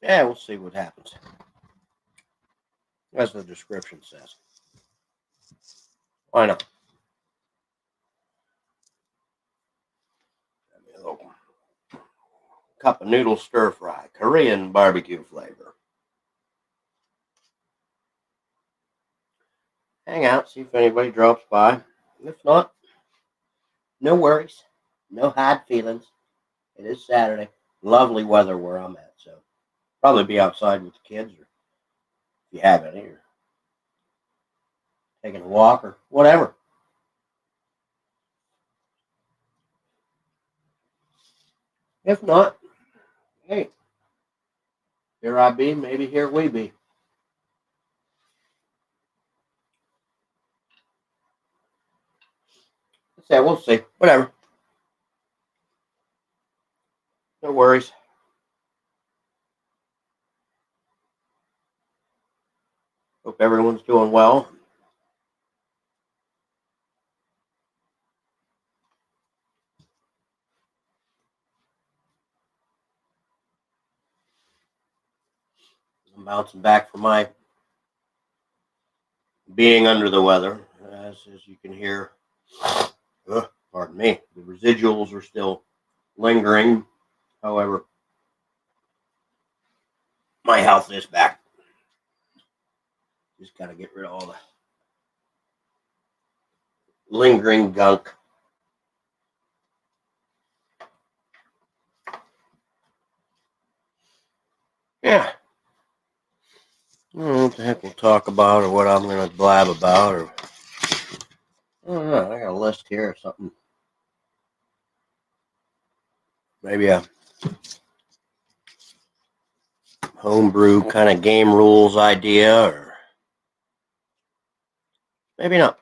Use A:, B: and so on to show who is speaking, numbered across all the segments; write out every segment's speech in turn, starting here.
A: Yeah, we'll see what happens. As the description says. Why not? A little cup of noodle stir fry, Korean barbecue flavor. Hang out, see if anybody drops by. If not, no worries. No hard feelings. It is Saturday. Lovely weather where I'm at, so probably be outside with the kids, or if you have any, or taking a walk, or whatever. If not, hey, here I be, maybe here we be. So we'll see. Whatever. No worries. Hope everyone's doing well. I'm bouncing back from my being under the weather, as you can hear. Pardon me. The residuals are still lingering. However, my health is back. Just got to get rid of all the lingering gunk. Yeah. I don't know what the heck we'll talk about, or what I'm going to blab about, or I don't know. I got a list here or something. Maybe a homebrew kind of game rules idea, or maybe not.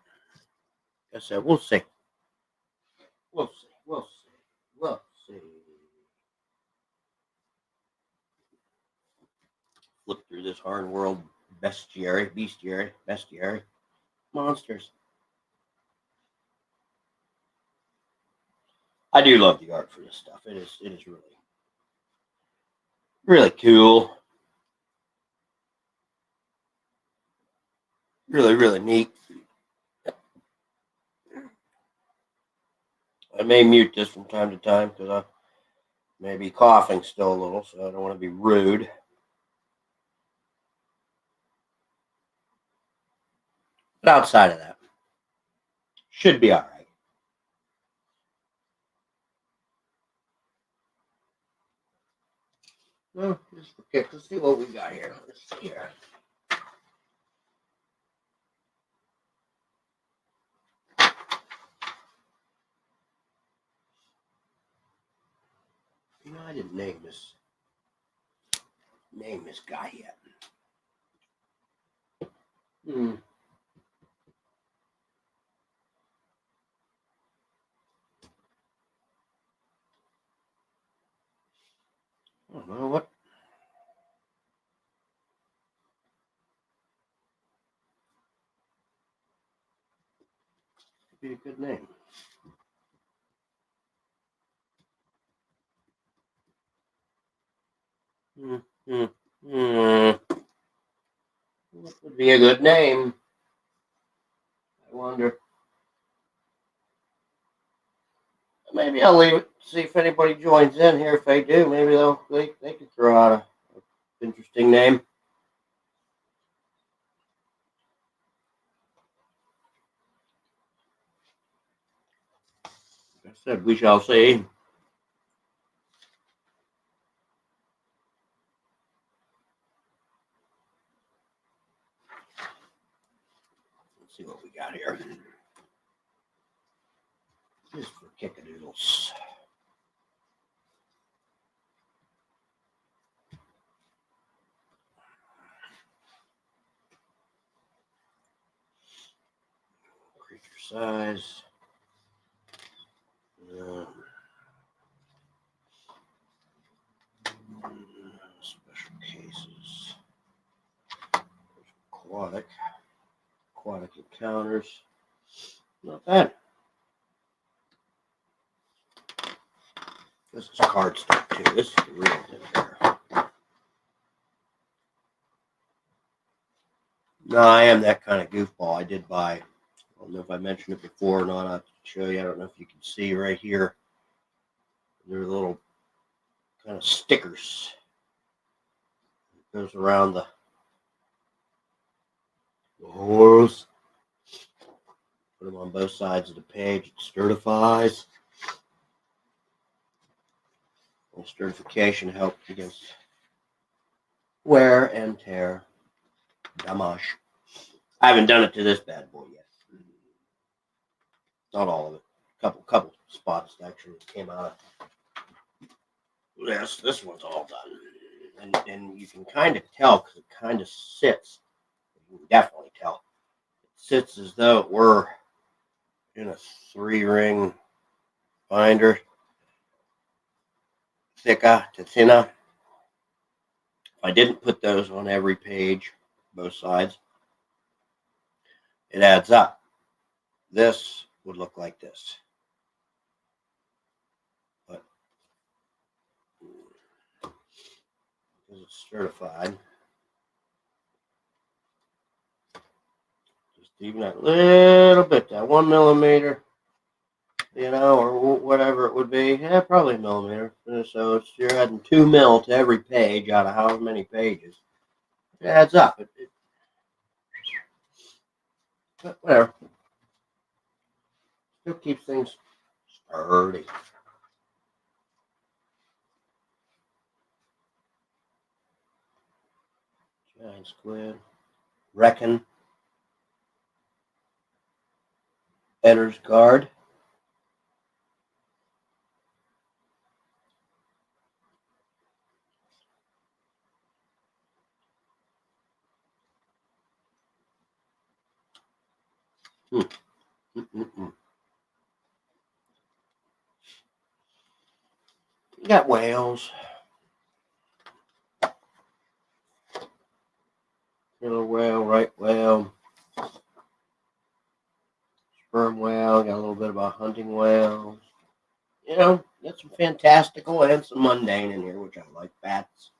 A: Like I said, we'll see. We'll see. We'll see. We'll see. Flip through this hard world bestiary, monsters. I do love the art for this stuff. It is really cool. Really neat. I may mute this from time to time because I may be coughing still a little, so I don't want to be rude. But outside of that, should be all right. Well, just for kicks, let's see what we got here. Let's see here. You know, I didn't name this guy yet. I don't know what. Would be a good name. What would be a good name? I wonder. Maybe I'll leave it. See if anybody joins in here. If they do, maybe they could throw out a interesting name. Like I said, we shall see. Let's see what we got here. Just for kickadoodles. Creature size. Special cases. Aquatic encounters. Not bad. This is cardstock too. This is the real thing here. No, I am that kind of goofball. I did buy, I don't know if I mentioned it before or not. I'll show you. I don't know if you can see right here. They're little kind of stickers. It goes around the horse. Put them on both sides of the page. It certifies. And certification helps against wear and tear. Damage. I haven't done it to this bad boy yet. Not all of it. Couple spots actually came out of this. This one's all done. And you can kind of tell because it kind of sits. You can definitely tell. It sits as though it were in a 3-ring binder. Thicker to thinner. If I didn't put those on every page, both sides, it adds up. This would look like this. But because it's certified, just even that little bit, that 1 millimeter, or whatever it would be. Yeah, probably a millimeter. So you're adding 2 mil to every page out of however many pages. It adds up. But whatever. Still keeps things sturdy. Giant squid. Reckon. Edder's Guard. You got whales. Killer whale, right whale, sperm whale. Got a little bit about hunting whales. Got some fantastical and some mundane in here, which I like. Bats.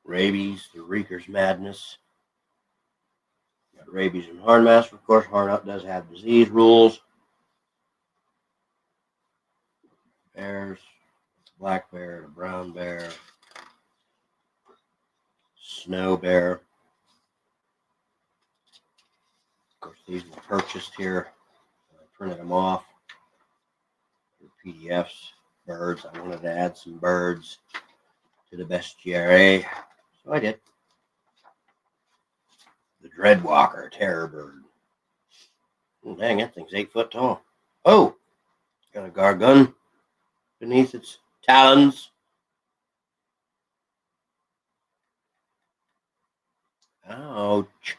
A: Rabies, the Reeker's Madness. Got rabies and Hornmaster. Of course, Hornut does have disease rules. Bears, black bear, brown bear, snow bear. Of course, these were purchased here. I printed them off for PDFs. Birds. I wanted to add some birds to the bestiary, so I did. The Dreadwalker Terror Bird. Oh, dang, that thing's 8 foot tall. Oh, got a gargun beneath its talons. Ouch.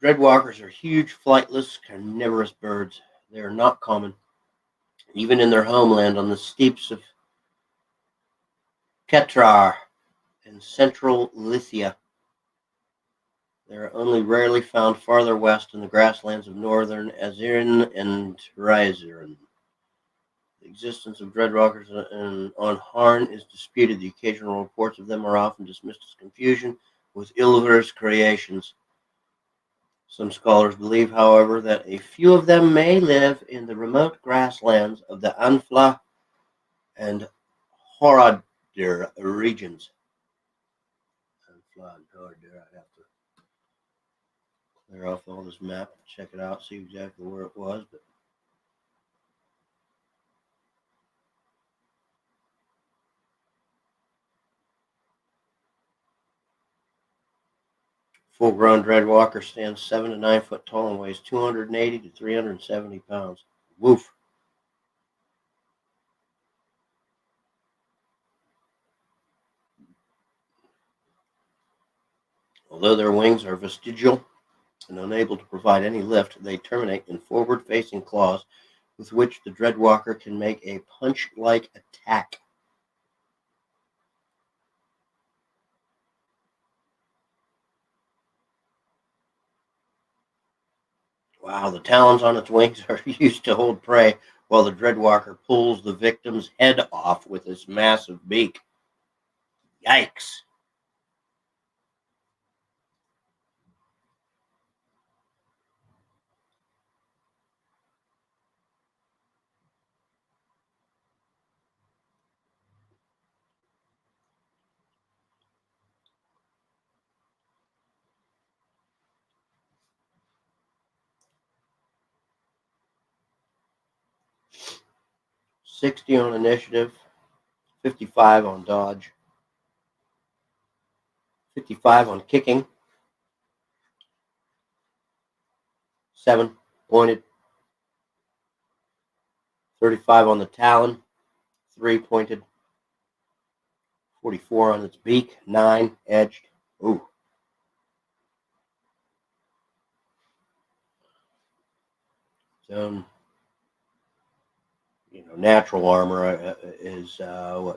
A: Dreadwalkers are huge, flightless, carnivorous birds. They are not common, even in their homeland on the steppes of Ketrar in central Lithia. They are only rarely found farther west in the grasslands of northern Azerin and Rizerin. The existence of dreadwalkers on Harn is disputed. The occasional reports of them are often dismissed as confusion with Ilver's creations. Some scholars believe, however, that a few of them may live in the remote grasslands of the Anfla and Horadir regions. Anfla and Horadir, I'd have to clear off all this map and check it out, see exactly where it was. But full-grown dreadwalker stands 7 to 9 foot tall and weighs 280 to 370 pounds. Woof. Although their wings are vestigial and unable to provide any lift, they terminate in forward-facing claws with which the dreadwalker can make a punch-like attack. Wow, the talons on its wings are used to hold prey, while the dreadwalker pulls the victim's head off with his massive beak. Yikes. $60 on initiative, 55 on dodge, 55 on kicking, 7 pointed, 35 on the talon, 3 pointed, 44 on its beak, 9 edged. Ooh. So, natural armor is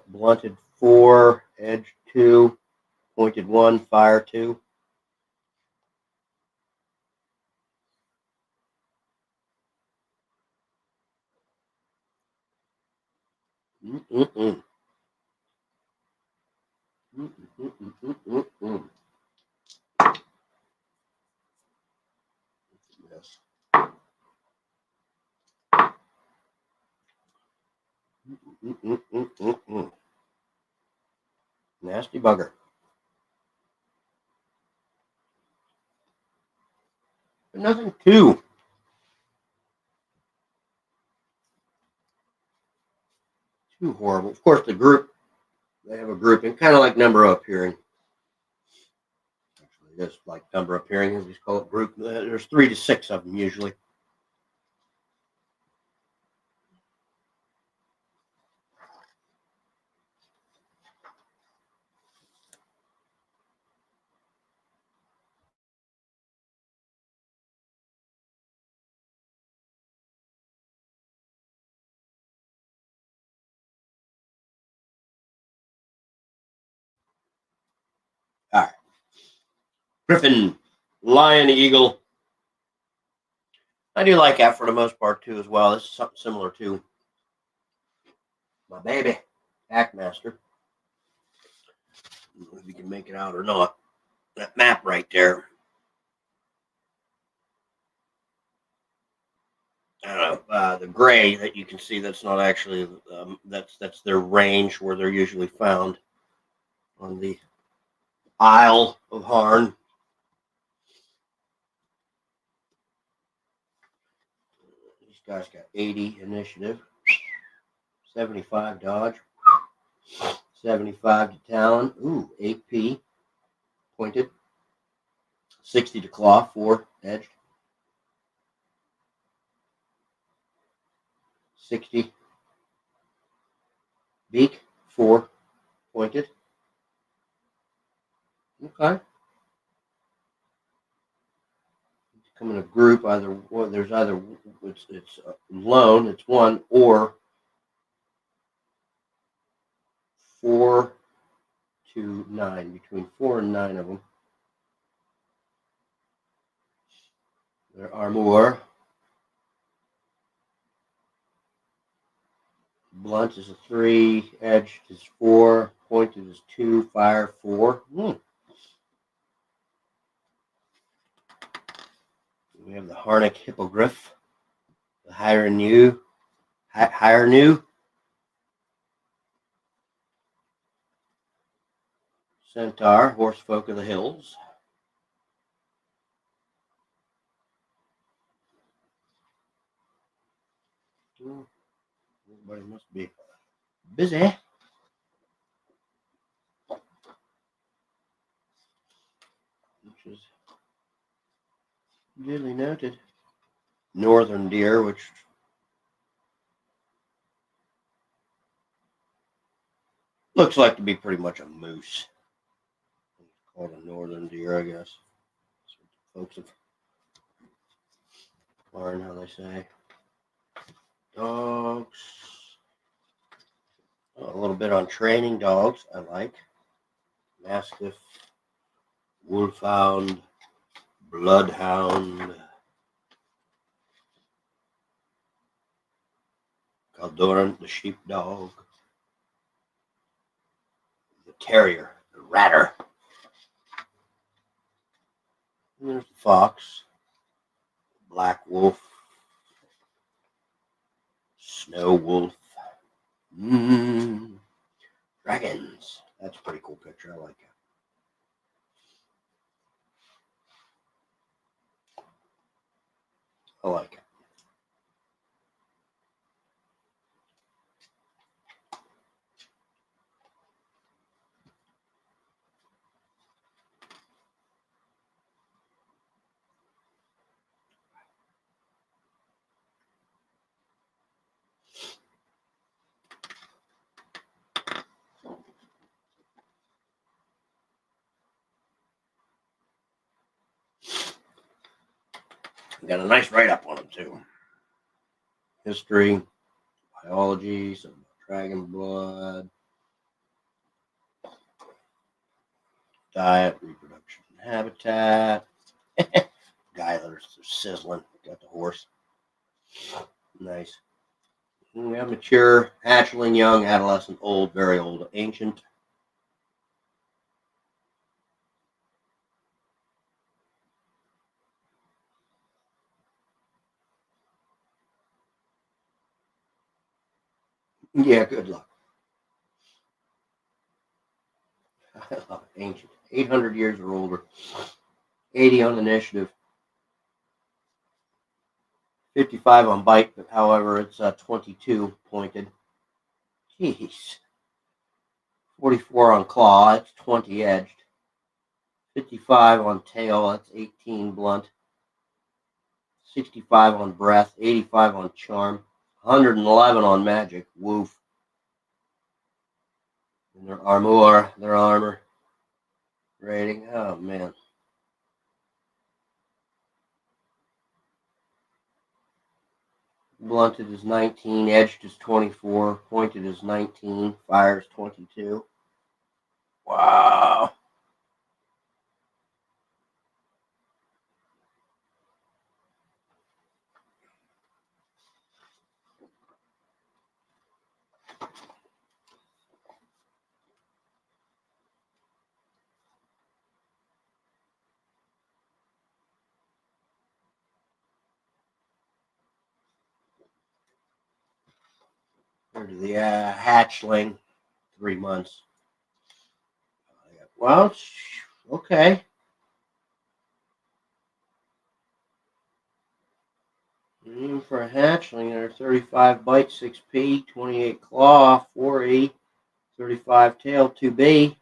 A: blunted 4, edged 2, pointed 1, fire 2. Mm-mm-mm. Mm-mm-mm-mm-mm. Yes. Mm-mm-mm-mm-mm. Nasty bugger. But nothing too horrible. Of course, the group, they have a grouping, kind of like number appearing. Actually, it is like number appearing, as we call it, group. There's 3 to 6 of them usually. All right. Griffin, lion, eagle. I do like that for the most part too, as well. This is something similar to my baby, Packmaster. I don't know if you can make it out or not. That map right there. I don't know, the gray that you can see. That's not actually. That's their range where they're usually found on the Isle of Harn. These guys got 80 initiative, 75 dodge, 75 to talon. Ooh, 8p pointed, 60 to claw, 4 edged, 60 beak, 4 pointed. Okay. Come in a group. There's either it's lone, it's 1, or 4 to 9, between 4 and 9 of them. There are more. Blunt is a 3, edged is 4, pointed is 2, fire 4. We have the Harnick Hippogriff, the Hyrenu, Centaur, Horse Folk of the Hills. Everybody must be busy. Which is duly noted. Northern deer, which looks like to be pretty much a moose. It's called a northern deer, I guess. That's what folks have learned how they say. Dogs. A little bit on training dogs, I like. Mastiff, Wolfhound, Bloodhound. Caldoran, the sheepdog, the terrier, the ratter. And there's the fox, black wolf, snow wolf. Dragons. That's a pretty cool picture. I like it. I like it. Got a nice write-up on them, too. History, biology, some dragon blood, diet, reproduction, habitat. Guy there's sizzling. Got the horse. Nice. And we have mature, hatchling, young, adolescent, old, very old, ancient. Yeah, good luck. I love it. Ancient. 800 years or older. 80 on initiative. 55 on bite, but however, it's 22 pointed. Jeez. 44 on claw, that's 20 edged. 55 on tail, that's 18 blunt. 65 on breath, 85 on charm. 111 on magic, woof. And their armor rating, oh man. Blunted is 19, edged is 24, pointed is 19, fire is 22. Wow. Here's the hatchling, 3 months. Well, okay. For a hatchling, they're 35 bite, 6P, 28 claw, 4E, 35 tail, 2B,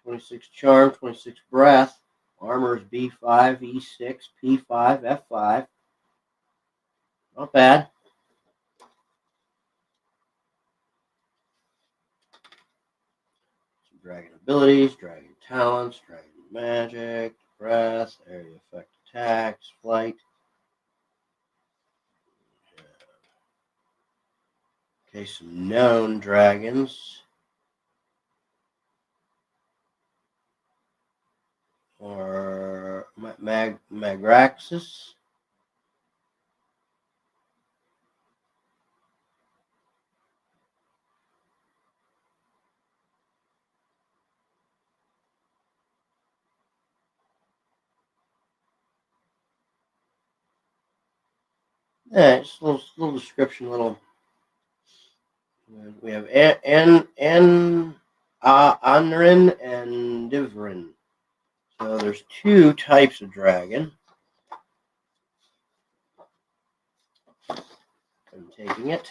A: 26 charm, 26 breath. Armor is B5, E6, P5, F5. Not bad. Some dragon abilities, dragon talents, dragon magic, breath, area effect attacks, flight. Okay, some known dragons. Or Magraxus. Yeah, just a little description, little. We have Anrin and Divrin. So there's 2 types of dragon. I'm taking it.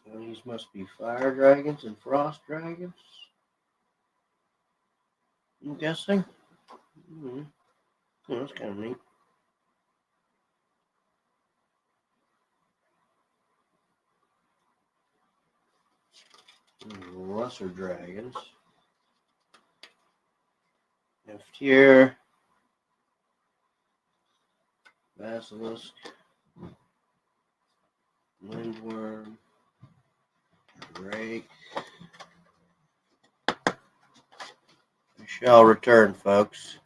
A: Well, these must be fire dragons and frost dragons. I'm guessing. Oh, that's kind of neat. Lesser dragons. Here, basilisk, lindworm, drake. We shall return, folks.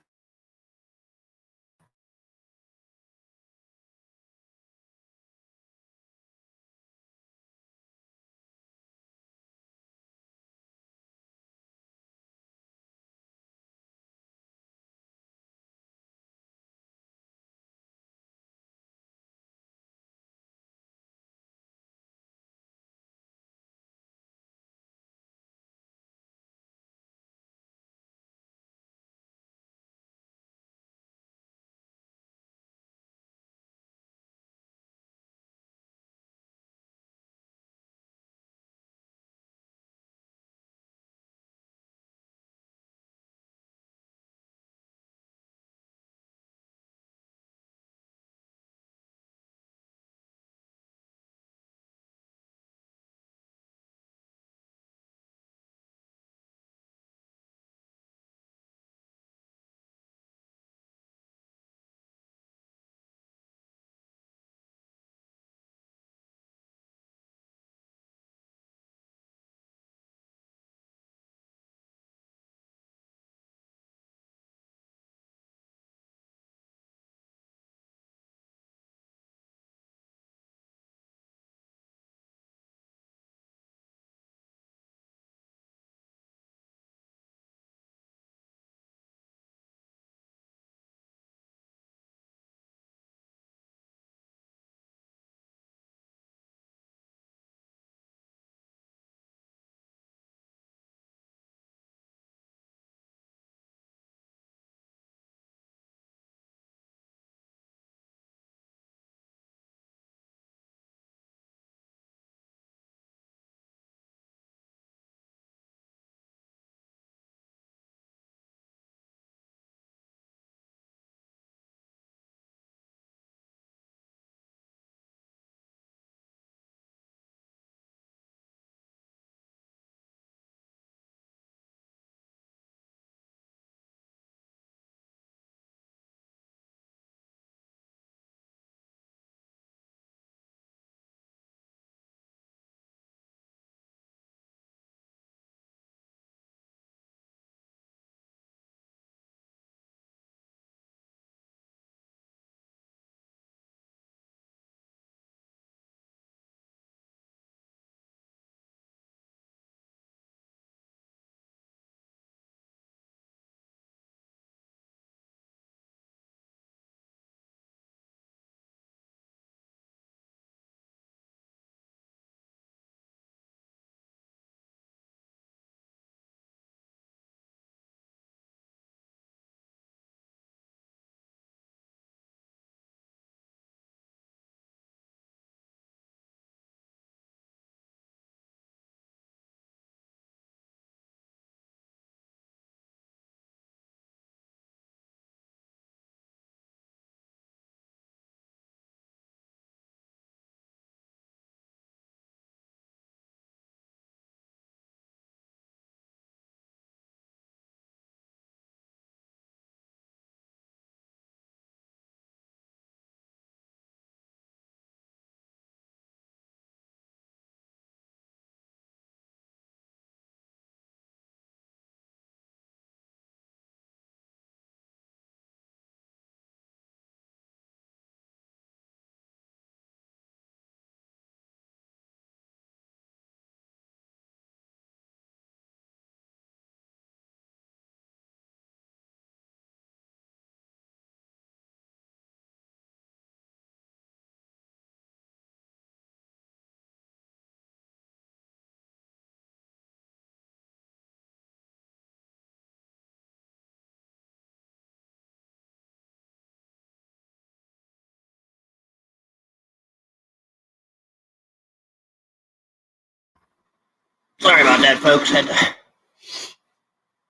A: Sorry about that, folks. Had to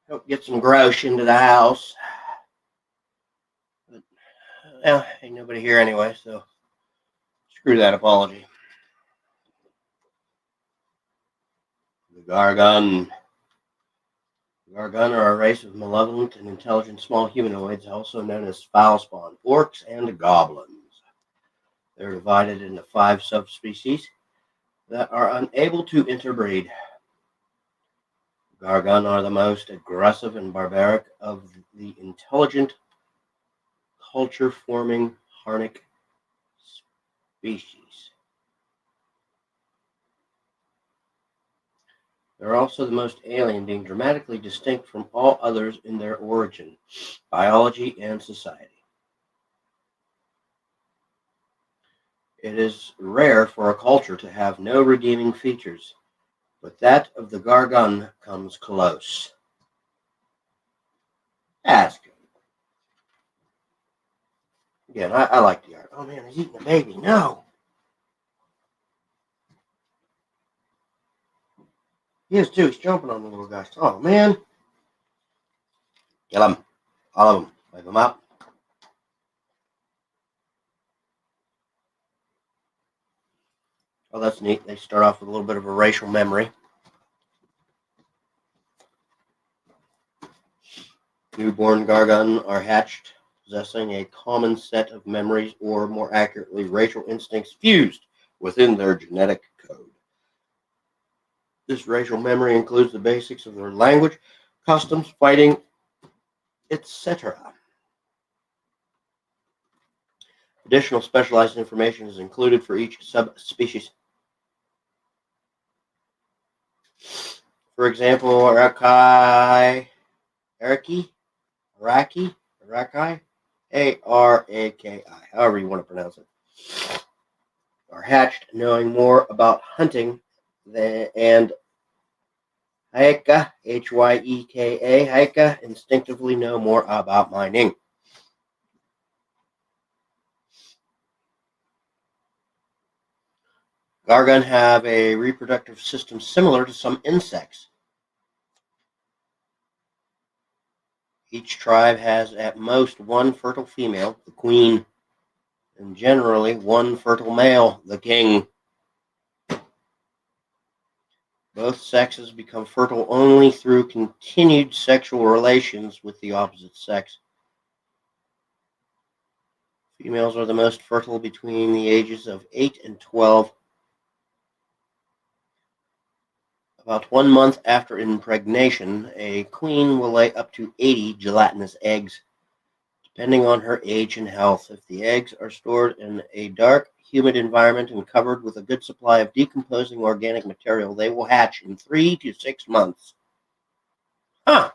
A: help get some grosh into the house. But, well, ain't nobody here anyway, so screw that apology. The Gargan. Gargan are a race of malevolent and intelligent small humanoids, also known as foul-spawned orcs and goblins. They're divided into 5 subspecies that are unable to interbreed. Gargan are the most aggressive and barbaric of the intelligent, culture-forming Harnic species. They're also the most alien, being dramatically distinct from all others in their origin, biology, and society. It is rare for a culture to have no redeeming features, but that of the Gargan comes close. That's good. Again, I like the art. Oh man, he's eating a baby. No! He is too. He's jumping on the little guys. Oh man! Kill him. All of them. Wipe them up. Oh, that's neat. They start off with a little bit of a racial memory. Newborn Gargan are hatched possessing a common set of memories, or more accurately, racial instincts fused within their genetic code. This racial memory includes the basics of their language, customs, fighting, etc. Additional specialized information is included for each subspecies. For example, Araki, Araki, however you want to pronounce it, are hatched knowing more about hunting and Hyeka, Hyeka, instinctively know more about mining. Gargan have a reproductive system similar to some insects. Each tribe has at most one fertile female, the queen, and generally one fertile male, the king. Both sexes become fertile only through continued sexual relations with the opposite sex. Females are the most fertile between the ages of 8 and 12. About 1 month after impregnation, a queen will lay up to 80 gelatinous eggs, depending on her age and health. If the eggs are stored in a dark, humid environment and covered with a good supply of decomposing organic material, they will hatch in 3 to 6 months. Huh.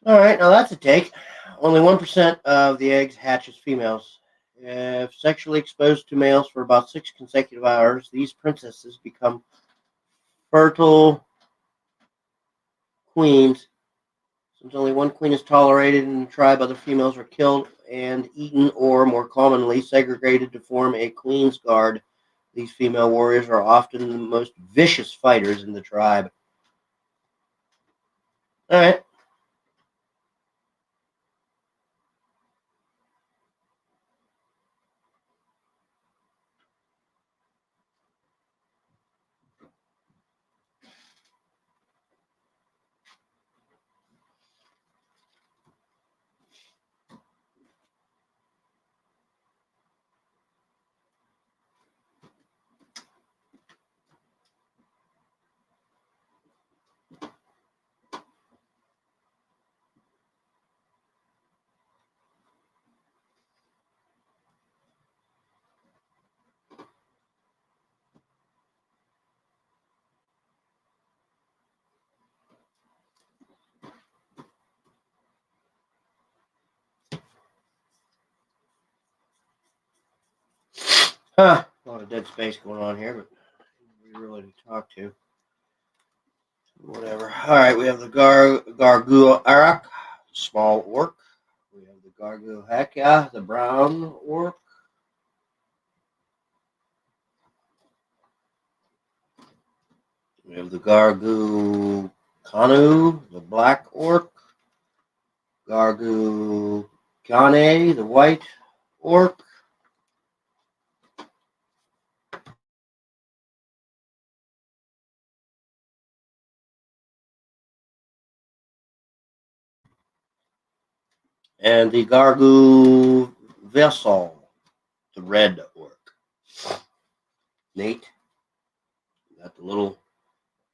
A: All right, now that's a take. Only 1% of the eggs hatch as females. If sexually exposed to males for about 6 consecutive hours, these princesses become fertile queens. Since only one queen is tolerated in the tribe, other females are killed and eaten, or more commonly segregated to form a queen's guard. These female warriors are often the most vicious fighters in the tribe. All right. A lot of dead space going on here, but we really to talk to. Whatever. All right, we have the Garguarak, small orc. We have the Garguheka, the brown orc. We have the Gargu Kanu, the black orc. Gargu Kane, the white orc. And the Gargu Vessel, the red orc. Neat. Got the little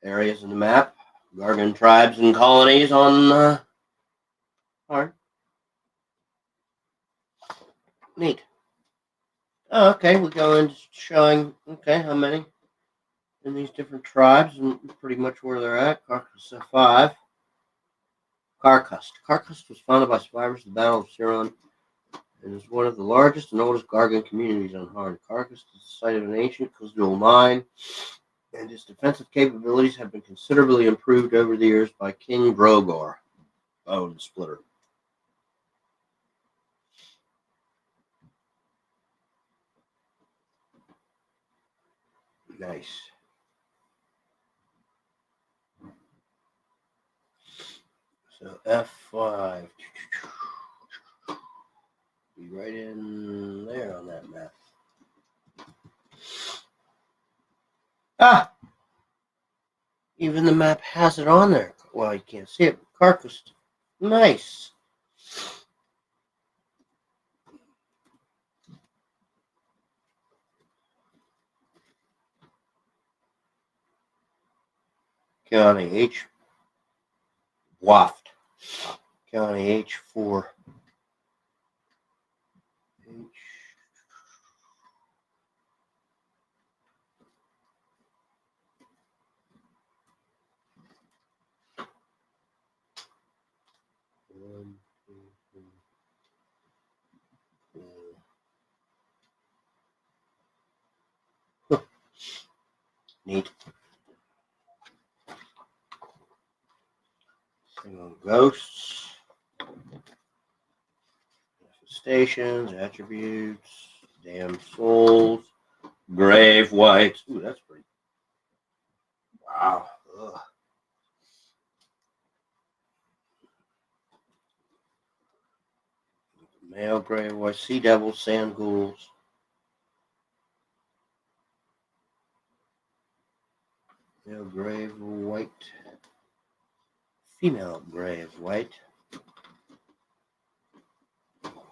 A: areas in the map. Gargan tribes and colonies on Harn. Neat. Oh, okay, we go into showing, okay, how many in these different tribes and pretty much where they're at. Carcass 5. Carcass was founded by survivors of the Battle of Ciron and is one of the largest and oldest Gargan communities on Harn. Carcass is the site of an ancient Khuzdul mine, and its defensive capabilities have been considerably improved over the years by King Drogor, Bone Splitter. Nice. So F5. Be right in there on that map. Ah! Even the map has it on there. Well, you can't see it. Carcass. Nice. County H. Waft. County H4. One, two, three, four. Neat. Single ghosts. Stations, attributes, damn souls, grave whites. Ooh, that's pretty. Wow. Ugh. Male grave white, sea devils, sand ghouls. Male grave white. Female grave white.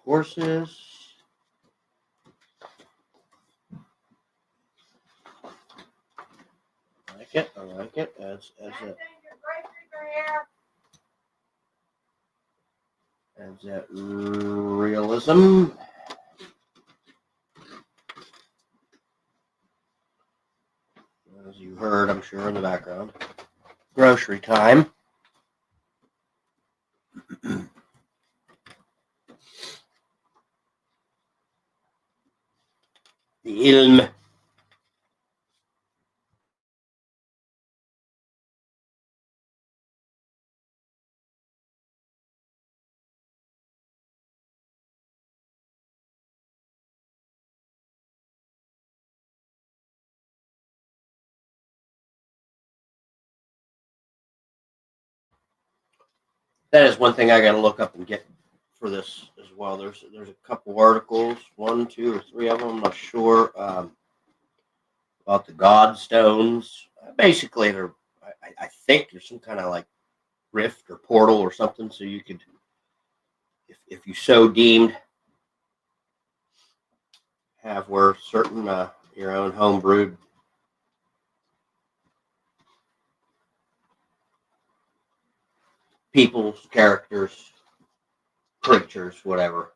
A: Horses. I like it. Adds that realism. As you heard, I'm sure, in the background. Grocery time. The Ilm. That is one thing I got to look up and get for this as well. There's a couple articles, 1, 2, or 3 of them. I'm not sure about the Godstones. Basically, I think there's some kind of like rift or portal or something, so you could, if you so deemed, have where certain your own homebrewed people's characters, creatures, whatever,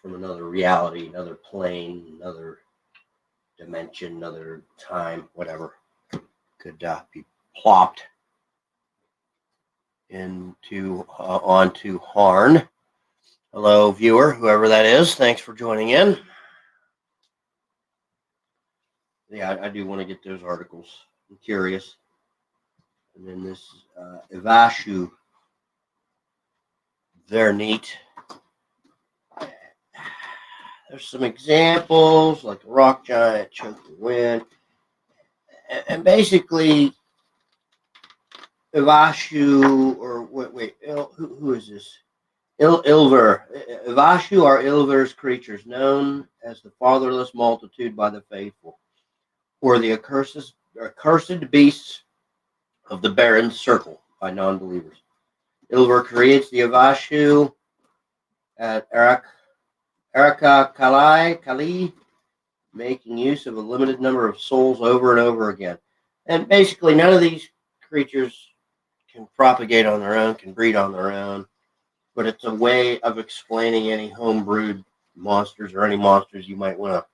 A: from another reality, another plane, another dimension, another time, whatever, could be plopped into onto Harn. Hello, viewer, whoever that is. Thanks for joining in. Yeah, I do want to get those articles. I'm curious. And then this Ivashu. They're neat. There's some examples like the rock giant, choking wind, and basically Ivashu, or wait, who is this? Ilver. Ivashu are Ilver's creatures, known as the fatherless multitude by the faithful, or the accursed beasts of the Baron's circle by non-believers. Ilver creates the Avashu at Erika Kali, making use of a limited number of souls over and over again. And basically, none of these creatures can propagate on their own, can breed on their own, but it's a way of explaining any homebrewed monsters or any monsters you might want to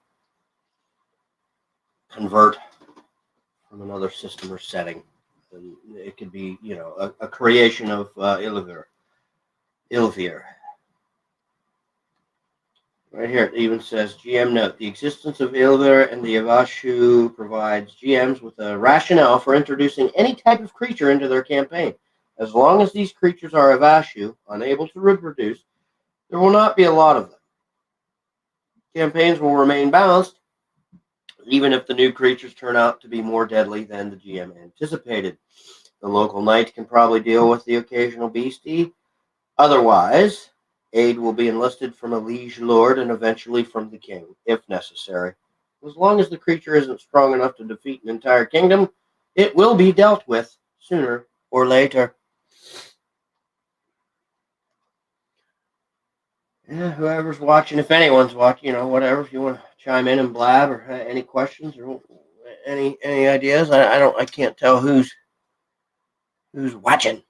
A: convert from another system or setting. And it could be, a creation of Ilvir. Right here, it even says GM note. The existence of Ilver and the Avashu provides GMs with a rationale for introducing any type of creature into their campaign. As long as these creatures are Avashu, unable to reproduce, there will not be a lot of them. Campaigns will remain balanced, even if the new creatures turn out to be more deadly than the GM anticipated. The local knight can probably deal with the occasional beastie. Otherwise, aid will be enlisted from a liege lord and eventually from the king, if necessary. As long as the creature isn't strong enough to defeat an entire kingdom, it will be dealt with sooner or later. Yeah, whoever's watching, if anyone's watching, whatever, if you want to chime in and blab or any questions or any ideas, I can't tell who's watching.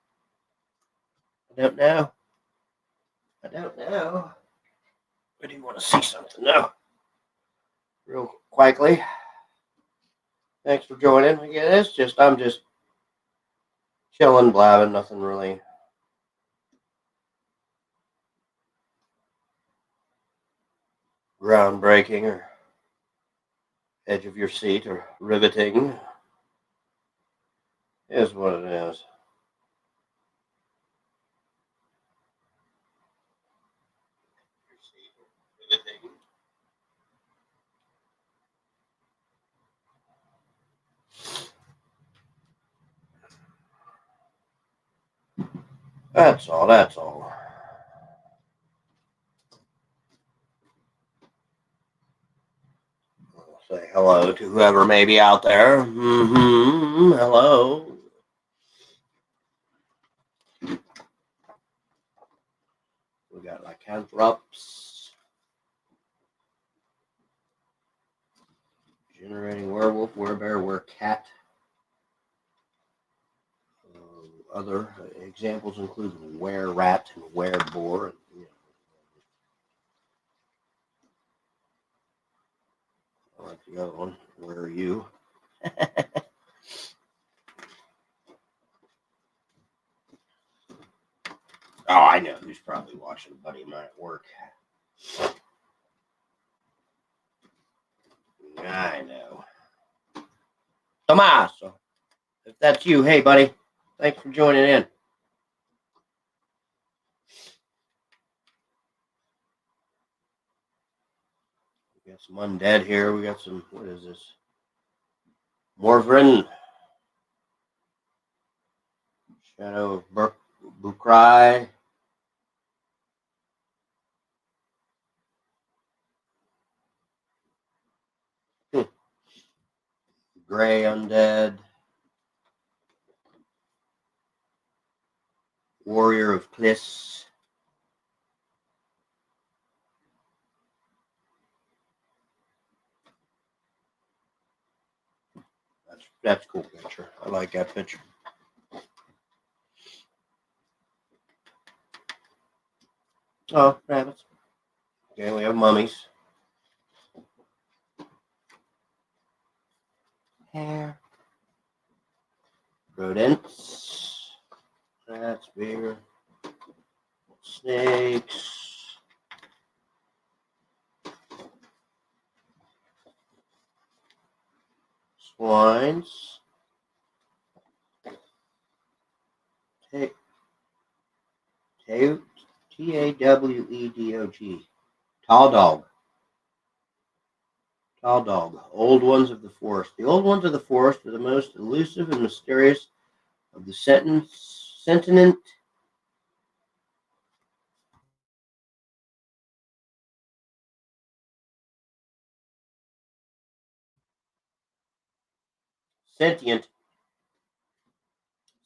A: I don't know. But do you want to see something? No. Real quickly. Thanks for joining. Again, I'm just chilling, blabbing, nothing really groundbreaking or edge of your seat or riveting. Is what it is. That's all. I'll say hello to whoever may be out there. Hello. We got lycanthropes. Generating werewolf, werebear, werecat. Other examples include were-rat and were-boar. I like the other one. Where are you? Oh, I know who's probably watching. A buddy of mine at work. I know. Tommaso. If that's you, hey, buddy. Thanks for joining in. We got some undead here. We got some, what is this? Morvrin. Shadow of Bukrai. Gray undead. Warrior of Kliss. That's a cool picture. I like that picture. Oh, rabbits. Okay, we have mummies. Hair. Rodents. Rats, beer. Snakes. Swines. Tawedog. Tall dog. Tall dog. Old ones of the forest. The old ones of the forest are the most elusive and mysterious of the sentient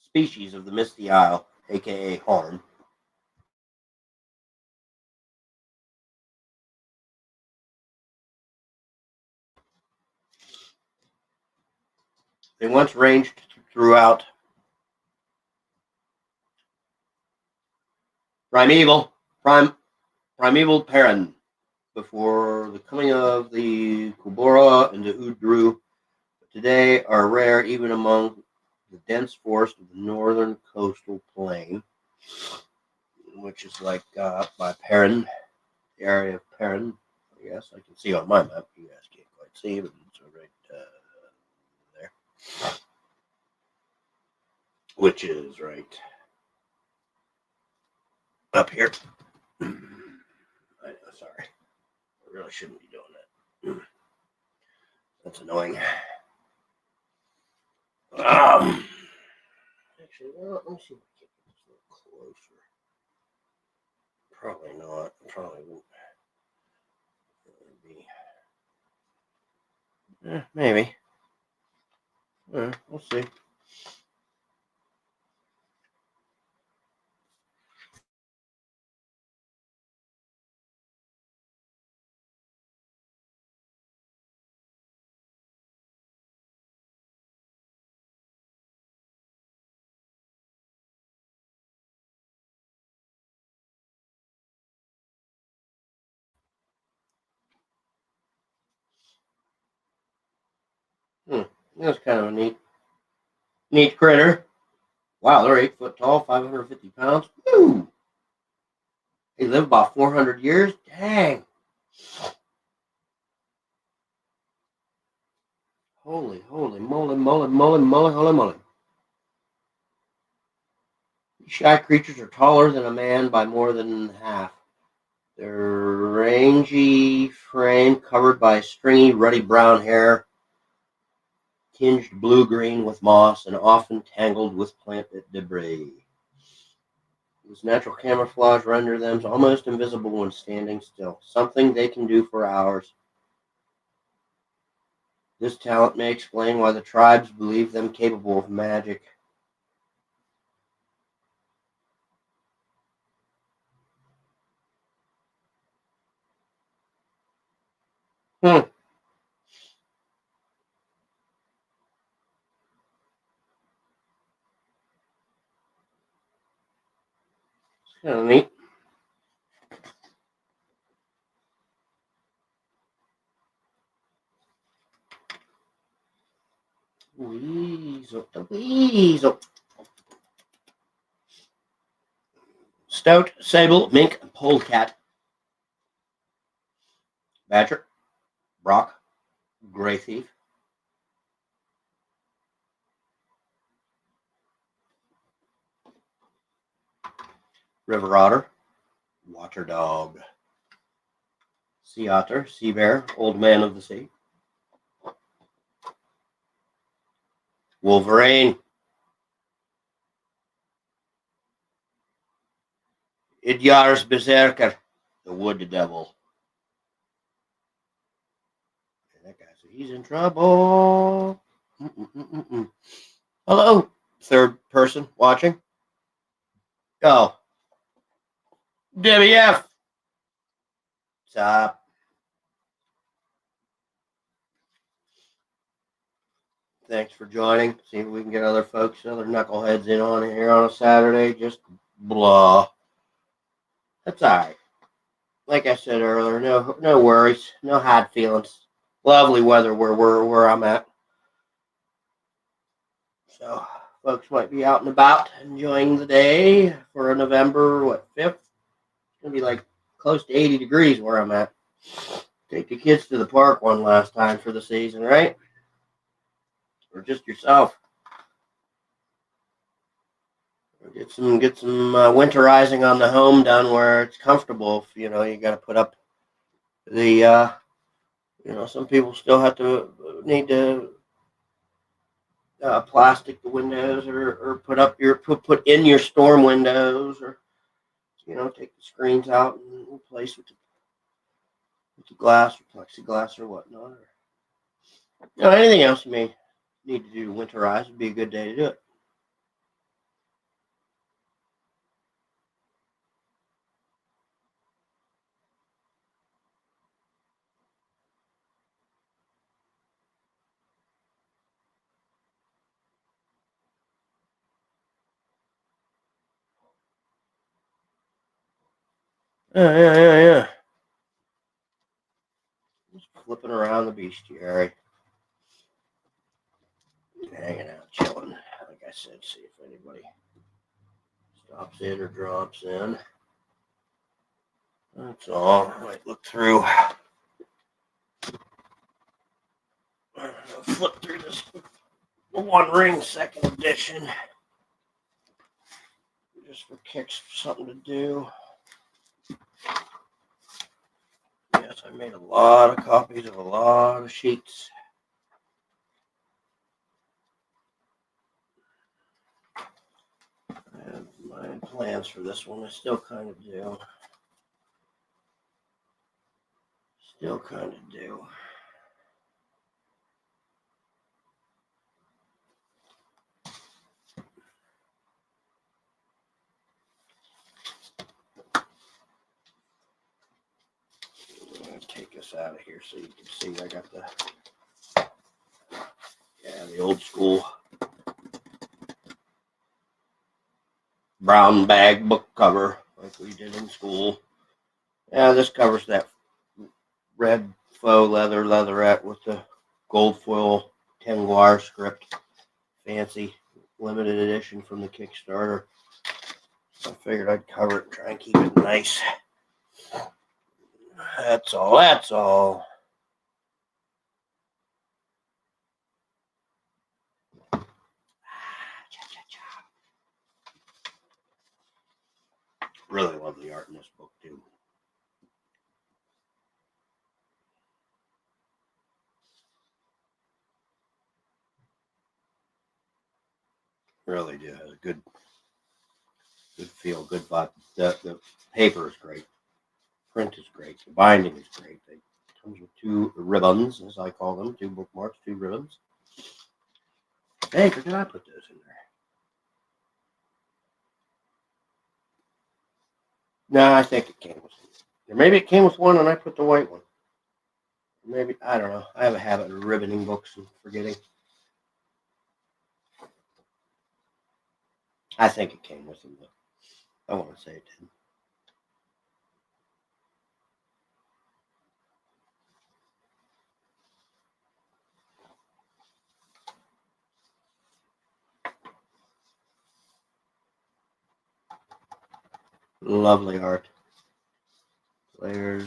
A: species of the Misty Isle. aka harm. They once ranged throughout primeval Perun before the coming of the Kubora and the Udru, but today are rare even among the dense forest of the northern coastal plain, which is like up by Perun, the area of Perun. I guess I can see on my map. You guys can't quite see, but it's right there, which is right up here. Sorry, I really shouldn't be doing that. That's annoying. Actually, well, let me see if I can get this a little closer. Probably not. Probably won't be. Maybe. We'll see. That's kind of a neat critter. Wow, they're 8 foot tall, 550 pounds. Woo! They live about 400 years. Dang. Holy moly, holy moly. These shy creatures are taller than a man by more than half. Their rangy frame covered by stringy, ruddy brown hair, tinged blue-green with moss and often tangled with plant debris. This natural camouflage renders them almost invisible when standing still, something they can do for hours. This talent may explain why the tribes believe them capable of magic. It's kind of neat. The weasel. Stout, sable, mink, polecat, badger, brock, gray thief, river otter, water dog, sea otter, sea bear, old man of the sea, wolverine, Idjar's berserker, the wood devil. That guy said he's in trouble. Hello, third person watching. Oh, Debbie F. What's up? Thanks for joining. See if we can get other folks, other knuckleheads in on here on a Saturday. Just blah. That's all right. Like I said earlier, no worries, no hard feelings. Lovely weather where I'm at. So folks might be out and about enjoying the day for a November 5th. It's gonna be like close to 80 degrees where I'm at. Take the kids to the park one last time for the season, right? Or just yourself. Get some winterizing on the home done where it's comfortable. If, you got to put up the some people still need to plastic the windows or put in your storm windows, or take the screens out and replace with the glass or plexiglass or whatnot, or anything else you may need to do to winterize would be a good day to do it. Yeah. Just flipping around the bestiary. Hanging out, chilling. Like I said, see if anybody stops in or drops in. That's all. I might look through. Flip through this One Ring second edition. Just for kicks, something to do. Yes, I made a lot of copies of a lot of sheets. I have my plans for this one. I still kind of do. I'm going to take this out of here so you can see I got the old school brown bag book cover like we did in school. Yeah, this covers that red faux leatherette with the gold foil Tenguar script. Fancy limited edition from the Kickstarter. So I figured I'd cover it and try and keep it nice. That's all. Really love the art in this book too. Really do. Has a good feel, good vibe. The paper is great. Print is great. The binding is great. It comes with 2 ribbons, as I call them, 2 bookmarks, 2 ribbons. Hey, where did I put those in there? No, I think it came with one. Or maybe it came with one and I put the white one. Maybe, I don't know. I have a habit of ribboning books and forgetting. I think it came with them, though. I want to say it did. Lovely art. Player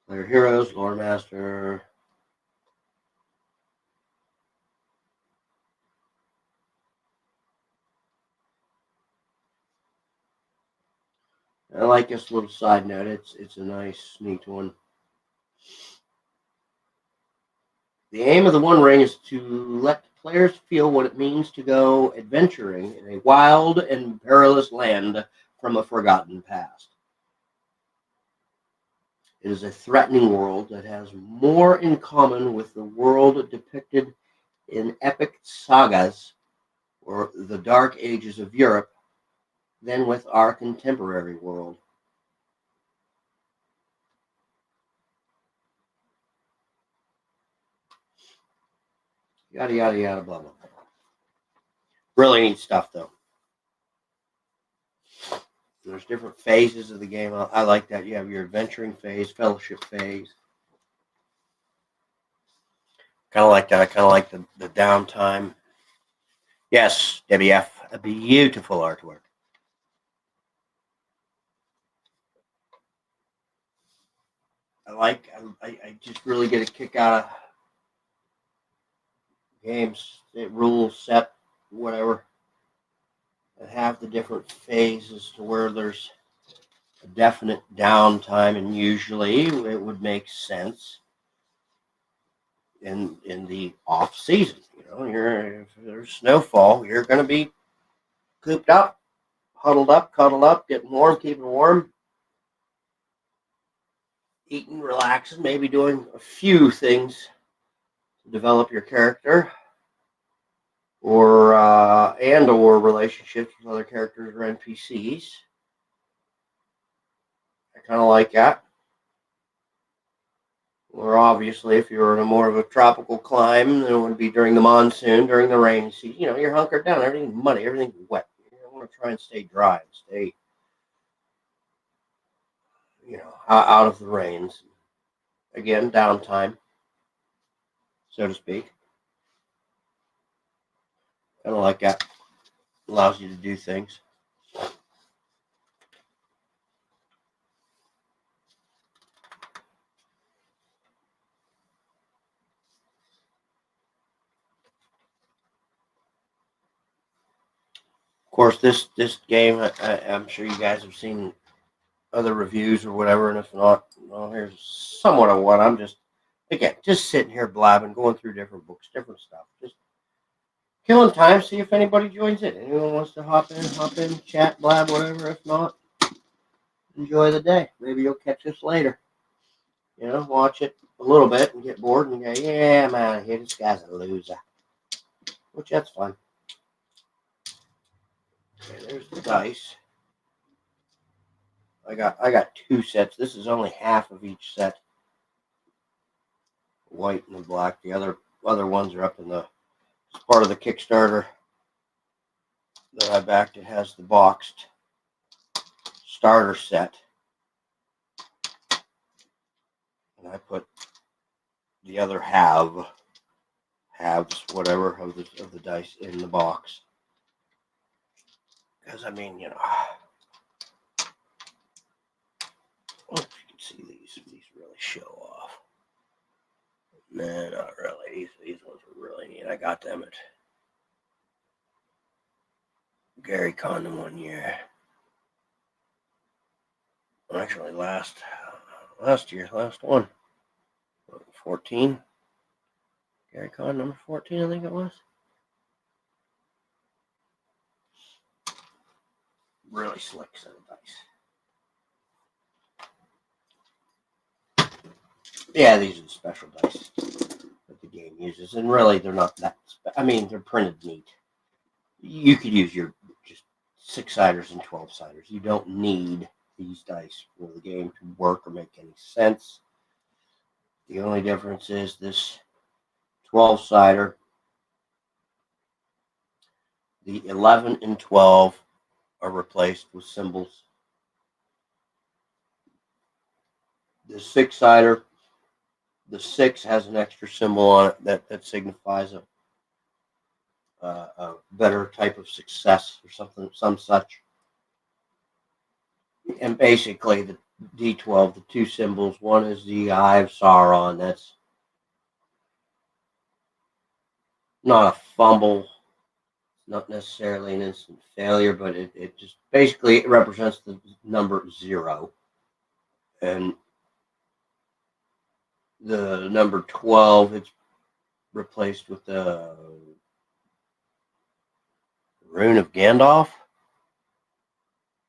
A: Heroes, Lore Master. I like this little side note. It's a nice, neat one. The aim of the One Ring is to let players feel what it means to go adventuring in a wild and perilous land from a forgotten past. It is a threatening world that has more in common with the world depicted in epic sagas or the Dark Ages of Europe than with our contemporary world. Yada, yada, yada, blah, blah, blah. Really neat stuff, though. There's different phases of the game. I like that. You have your adventuring phase, fellowship phase. Kind of like that. I kind of like the downtime. Yes, Debbie F. A beautiful artwork. I just really get a kick out of games, rules, set, whatever, that have the different phases to where there's a definite downtime, and usually it would make sense in the off season. If there's snowfall, you're going to be cooped up, huddled up, cuddled up, getting warm, keeping warm, eating, relaxing, maybe doing a few things to develop your character, or relationships with other characters or NPCs. I kind of like that. Or obviously, if you're in a more of a tropical climate, then it would be during the monsoon, during the rainy season. You're hunkered down. Everything's muddy. Everything's wet. You want to try and stay dry and stay out of the reins. Again, downtime, so to speak. Kind of like that. Allows you to do things. Of course, this game, I'm sure you guys have seen other reviews or whatever, and if not, well, here's somewhat of what I'm just sitting here blabbing, going through different books, different stuff, just killing time, see if anybody joins in. Anyone wants to hop in, chat, blab, whatever. If not, enjoy the day. Maybe you'll catch us later. Watch it a little bit and get bored and go, yeah, I'm out of here. This guy's a loser. Which that's fine. Okay, there's the dice. I got 2 sets. This is only half of each set. White and the black. The other ones are up in the it's part of the Kickstarter that I backed. It has the boxed starter set. And I put the other halves, whatever, of the dice in the box. Because I mean, oh, if you can see these really show off. Nah, not really. These ones are really neat. I got them at Gary Condon one year. Actually, last year, last one. 14. Gary Con number 14, I think it was. Really slick set of dice. Yeah, these are the special dice that the game uses, and really they're not that. They're printed neat. You could use your just 6-siders and 12-siders. You don't need these dice for the game to work or make any sense. The only difference is this 12-sider, the 11 and 12 are replaced with symbols. The 6-sider, the 6 has an extra symbol on it that signifies a better type of success or something, some such. And basically, the D12, the 2 symbols, one is the Eye of Sauron. That's not a fumble, not necessarily an instant failure, but it just basically it represents the number 0. And the number 12, it's replaced with the Rune of Gandalf,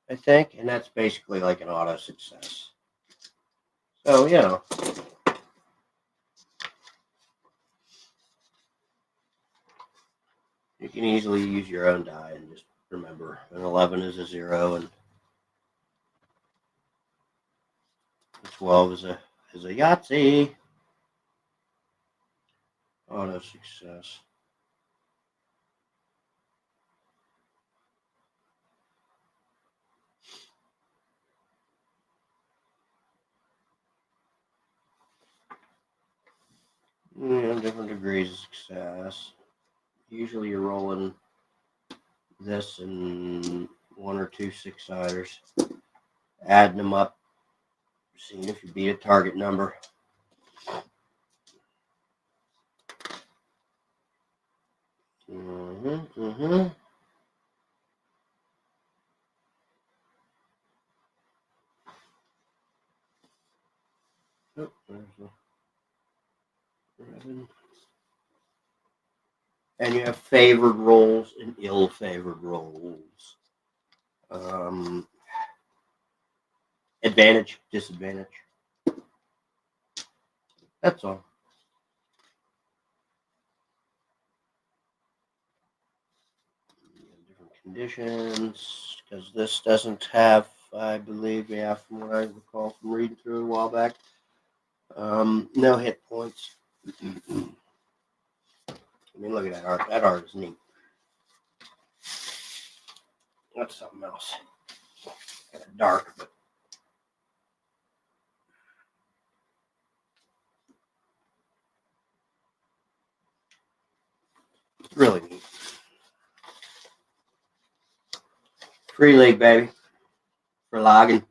A: I think, and that's basically like an auto success. So, you can easily use your own die and just remember an 11 is a 0 and a 12 is a Yahtzee. Auto success. Different degrees of success. Usually you're rolling this and 1 or 2 6-siders, adding them up, seeing if you beat a target number. Oh, there's a 11. And you have favored rolls and ill-favored rolls. Advantage, disadvantage. That's all. Different conditions, because this doesn't have, I believe, from what I recall from reading through it a while back, no hit points. Look at that art. That art is neat. That's something else. Kind of dark, but Really neat. Free league, baby. For logging.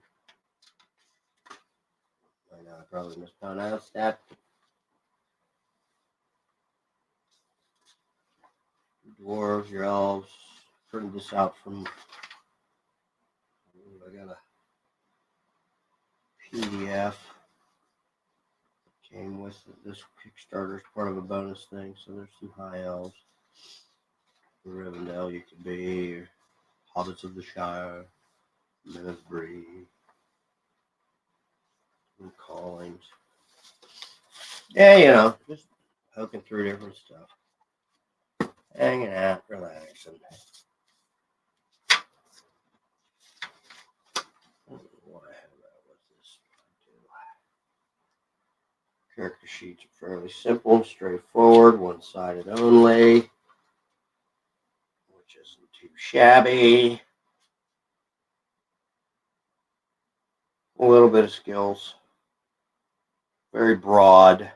A: I know I probably mispronounced that. Dwarves, your elves. Printed this out from. I got a PDF. Came with this Kickstarter is part of a bonus thing, so there's some high elves. The Rivendell you could be, or Hobbits of the Shire, Men of Bree, and Callings. Yeah, you know, just poking through different stuff. Hanging out, relaxing. I don't know what I have out with this. Character sheets are fairly simple and straightforward, one-sided only, which isn't too shabby. A little bit of skills. Very broad.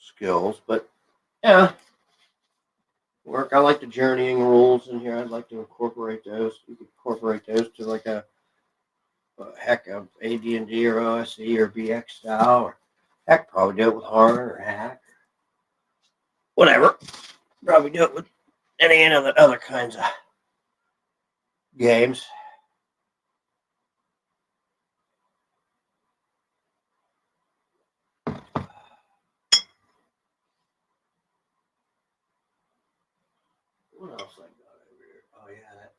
A: Skills, but yeah. Work. I like the journeying rules in here. I'd like to incorporate those. You could incorporate those to like a heck of AD&D or OSE or BX style, or heck, probably do it with Horn or Hack, whatever. Probably do it with any of the other kinds of games. What else I got over here? Oh yeah, that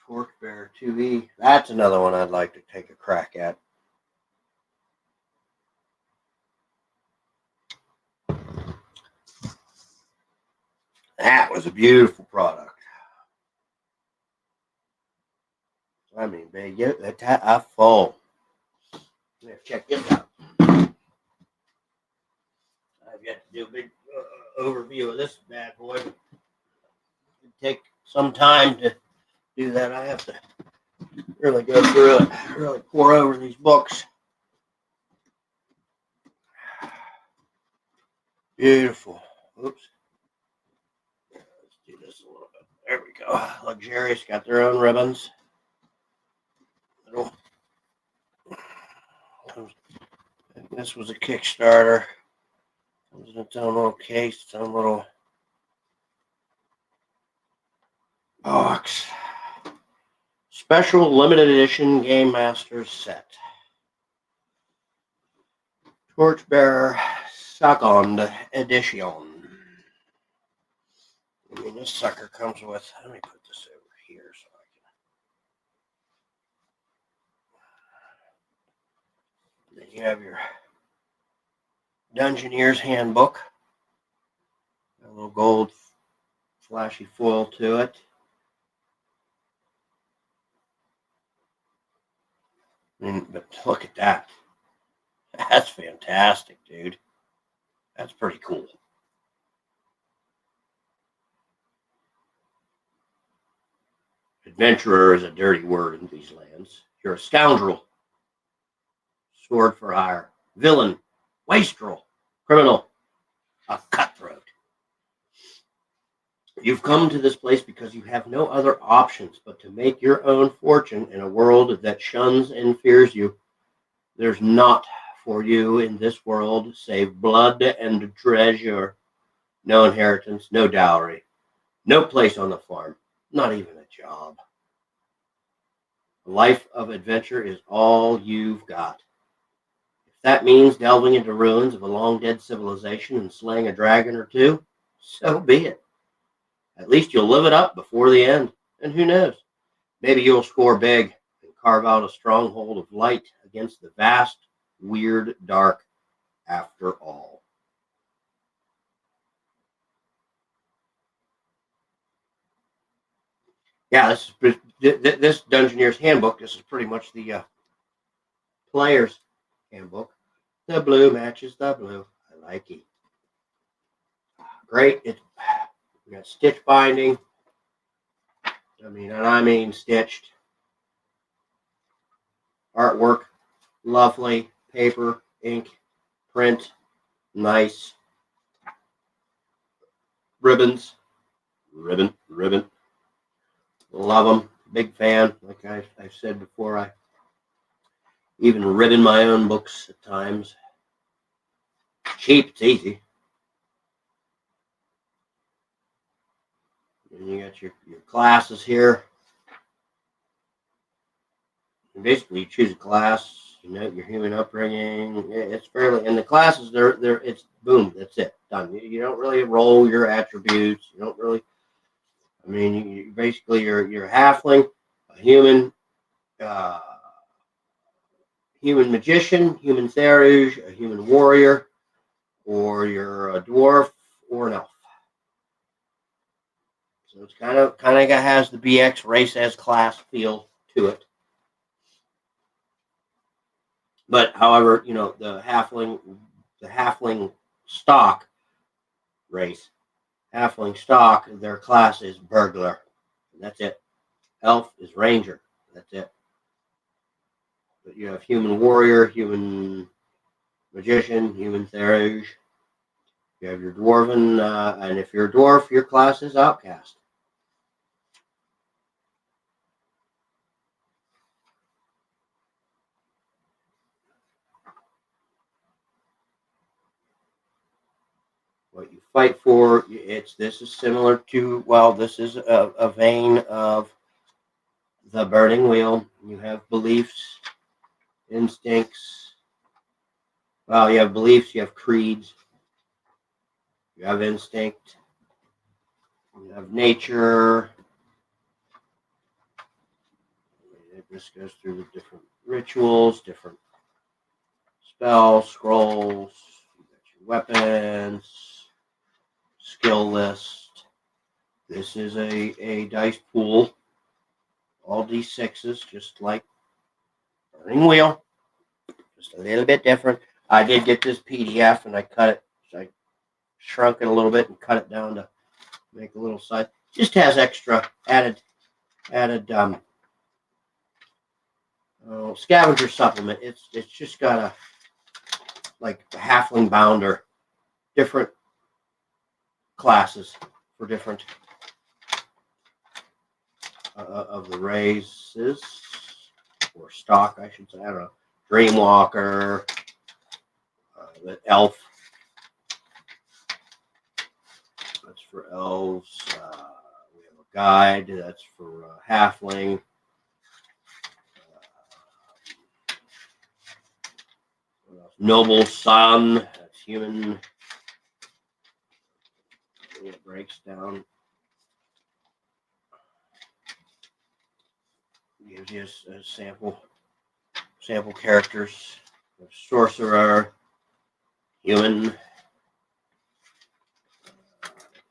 A: Torchbearer 2E. That's another one I'd like to take a crack at. That was a beautiful product. I mean, baby, get that I full. Let's check this out. I've yet to do a big overview of this bad boy. It'd take some time to do that. I have to really go through it, really pour over these books. Beautiful. Oops. Let's do this a little bit. There we go. Luxurious, got their own ribbons. This was a Kickstarter. Comes in its own little case, its own little box. Special limited edition Game Masters set. Torchbearer Second Edition. I mean, this sucker comes with. Let me put this over here so I can. Then you have your Dungeoneer's Handbook. A little gold flashy foil to it. But look at that. That's fantastic, dude. That's pretty cool. Adventurer is a dirty word in these lands. You're a scoundrel. Sword for hire. Villain. Wastrel. Criminal. A cutthroat. You've come to this place because you have no other options but to make your own fortune in a world that shuns and fears you. There's naught for you in this world save blood and treasure. No inheritance, no dowry, no place on the farm, not even a job. A life of adventure is all you've got. If that means delving into ruins of a long-dead civilization and slaying a dragon or two, so be it. At least you'll live it up before the end. And who knows? Maybe you'll score big and carve out a stronghold of light against the vast, weird dark after all. Yeah, this Dungeoneer's Handbook. This is pretty much the player's handbook. The blue matches the blue. I like it. Great. We got stitch binding. I mean stitched. Artwork, lovely. Paper, ink, print, nice ribbons, ribbon. Love them. Big fan. Like I've said before, I even ribbon my own books at times. Cheap, it's easy. And you got your classes here. And basically, you choose a class, you know, your human upbringing. It's fairly, and the classes, it's boom, that's it, done. You don't really roll your attributes. You don't really, I mean, you basically, you're a halfling, a human, human magician, human theurge, a human warrior, or you're a dwarf or an elf. So it's kind of has the BX race as class feel to it. But however, you know, the halfling stock race, halfling stock, their class is burglar. That's it. Elf is ranger. That's it. But you have human warrior, human magician, human theurge. You have your dwarven, and if you're a dwarf, your class is outcast. What you fight for, this is similar to, well, this is a vein of the burning wheel. You have beliefs, instincts. Well, you have beliefs, you have creeds, you have instinct, you have nature. It just goes through the different rituals, different spells, scrolls, you got your weapons, skill list. This is a dice pool, all D6s, just like Burning Wheel, just a little bit different. I did get this PDF and I cut it, so I shrunk it a little bit and cut it down to make a little size. Just has extra added scavenger supplement. It's just got a halfling bounder, different classes for different of the races or stock, I should say. I don't know. Dreamwalker, the elf. That's for elves. We have a guide. That's for halfling. Noble son. That's human. It breaks down. Gives you a sample characters. Sorcerer, human,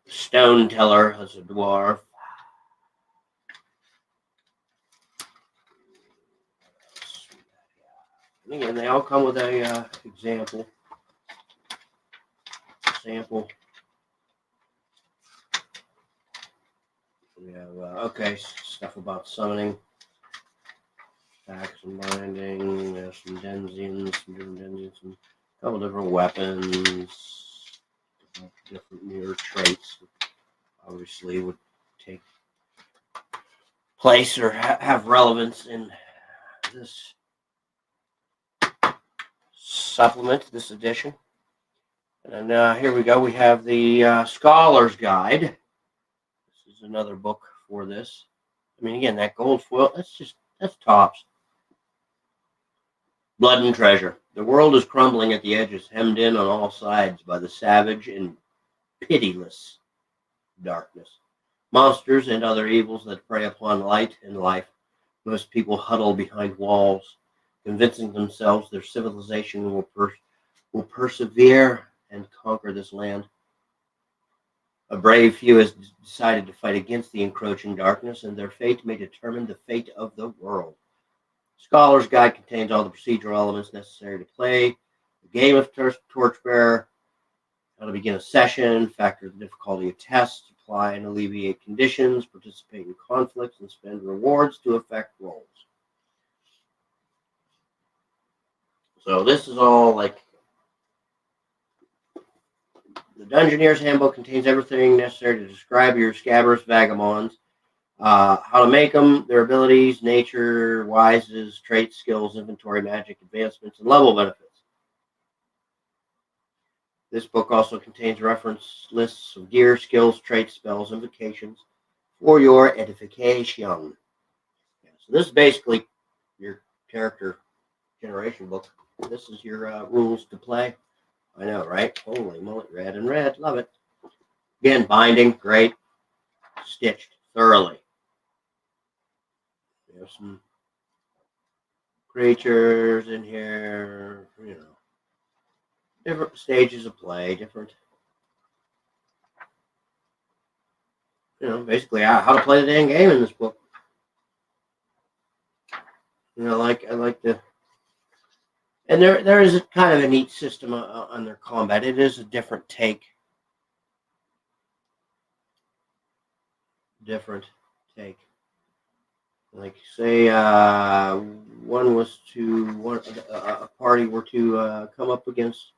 A: stone teller as a dwarf. And again, they all come with a example. Sample. We have stuff about summoning. Some binding, some denzians, some couple different weapons, different mirror traits. Obviously, would take place or have relevance in this supplement, this edition. And here we go. We have the Scholar's Guide. This is another book for this. I mean, again, that gold foil, that's tops. Blood and treasure. The world is crumbling at the edges, hemmed in on all sides by the savage and pitiless darkness. Monsters and other evils that prey upon light and life. Most people huddle behind walls, convincing themselves their civilization will persevere and conquer this land. A brave few has decided to fight against the encroaching darkness, and their fate may determine the fate of the world. Scholar's Guide contains all the procedural elements necessary to play the game of Torchbearer, how to begin a session, factor the difficulty of tests, apply and alleviate conditions, participate in conflicts, and spend rewards to affect roles. So this is all like The Dungeoneer's Handbook contains everything necessary to describe your Scabrous Vagabonds, how to make them, their abilities, nature, wises, traits, skills, inventory, magic, advancements, and level benefits. This book also contains reference lists of gear, skills, traits, spells, and invocations for your edification. Yeah, so this is basically your character generation book. This is your rules to play. I know, right? Holy moly, red and red. Love it. Again, binding, great. Stitched thoroughly. There's some creatures in here, different stages of play, different, basically how to play the dang game in this book. I like the, and there is a kind of a neat system on their combat. It is a different take. Like say a party were to come up against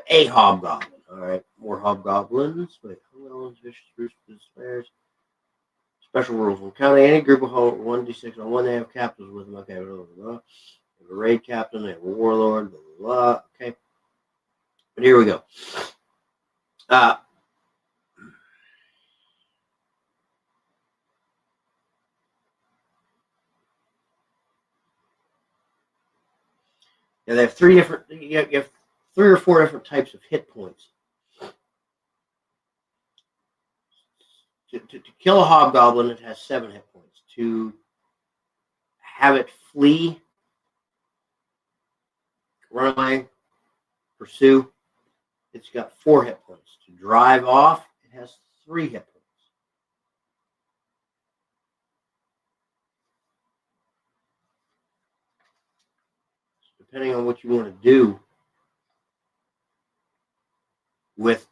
A: a hobgoblin. All right, more hobgoblins. Wait, hobgoblins, vicious, roosters, bears. Special rules: when counting any group of 1d6 on one, they have captives with them. Okay, blah, blah, blah. They have a raid captain. They have a warlord. Blah, blah, blah. Okay, but here we go. They have three different. You have 3 or 4 different types of hit points. To kill a hobgoblin, it has 7 hit points. To have it flee, run away, pursue, it's got 4 hit points. To drive off, it has 3 hit points. Depending on what you want to do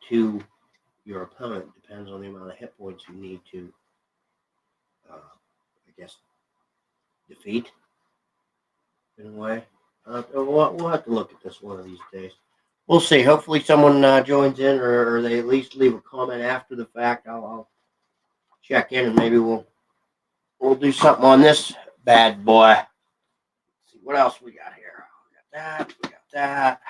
A: to your opponent, depends on the amount of hit points you need to, defeat in a way. We'll have to look at this one of these days. We'll see. Hopefully someone joins in, or they at least leave a comment after the fact. I'll check in, and maybe we'll do something on this bad boy. Let's see what else we got here. We got that.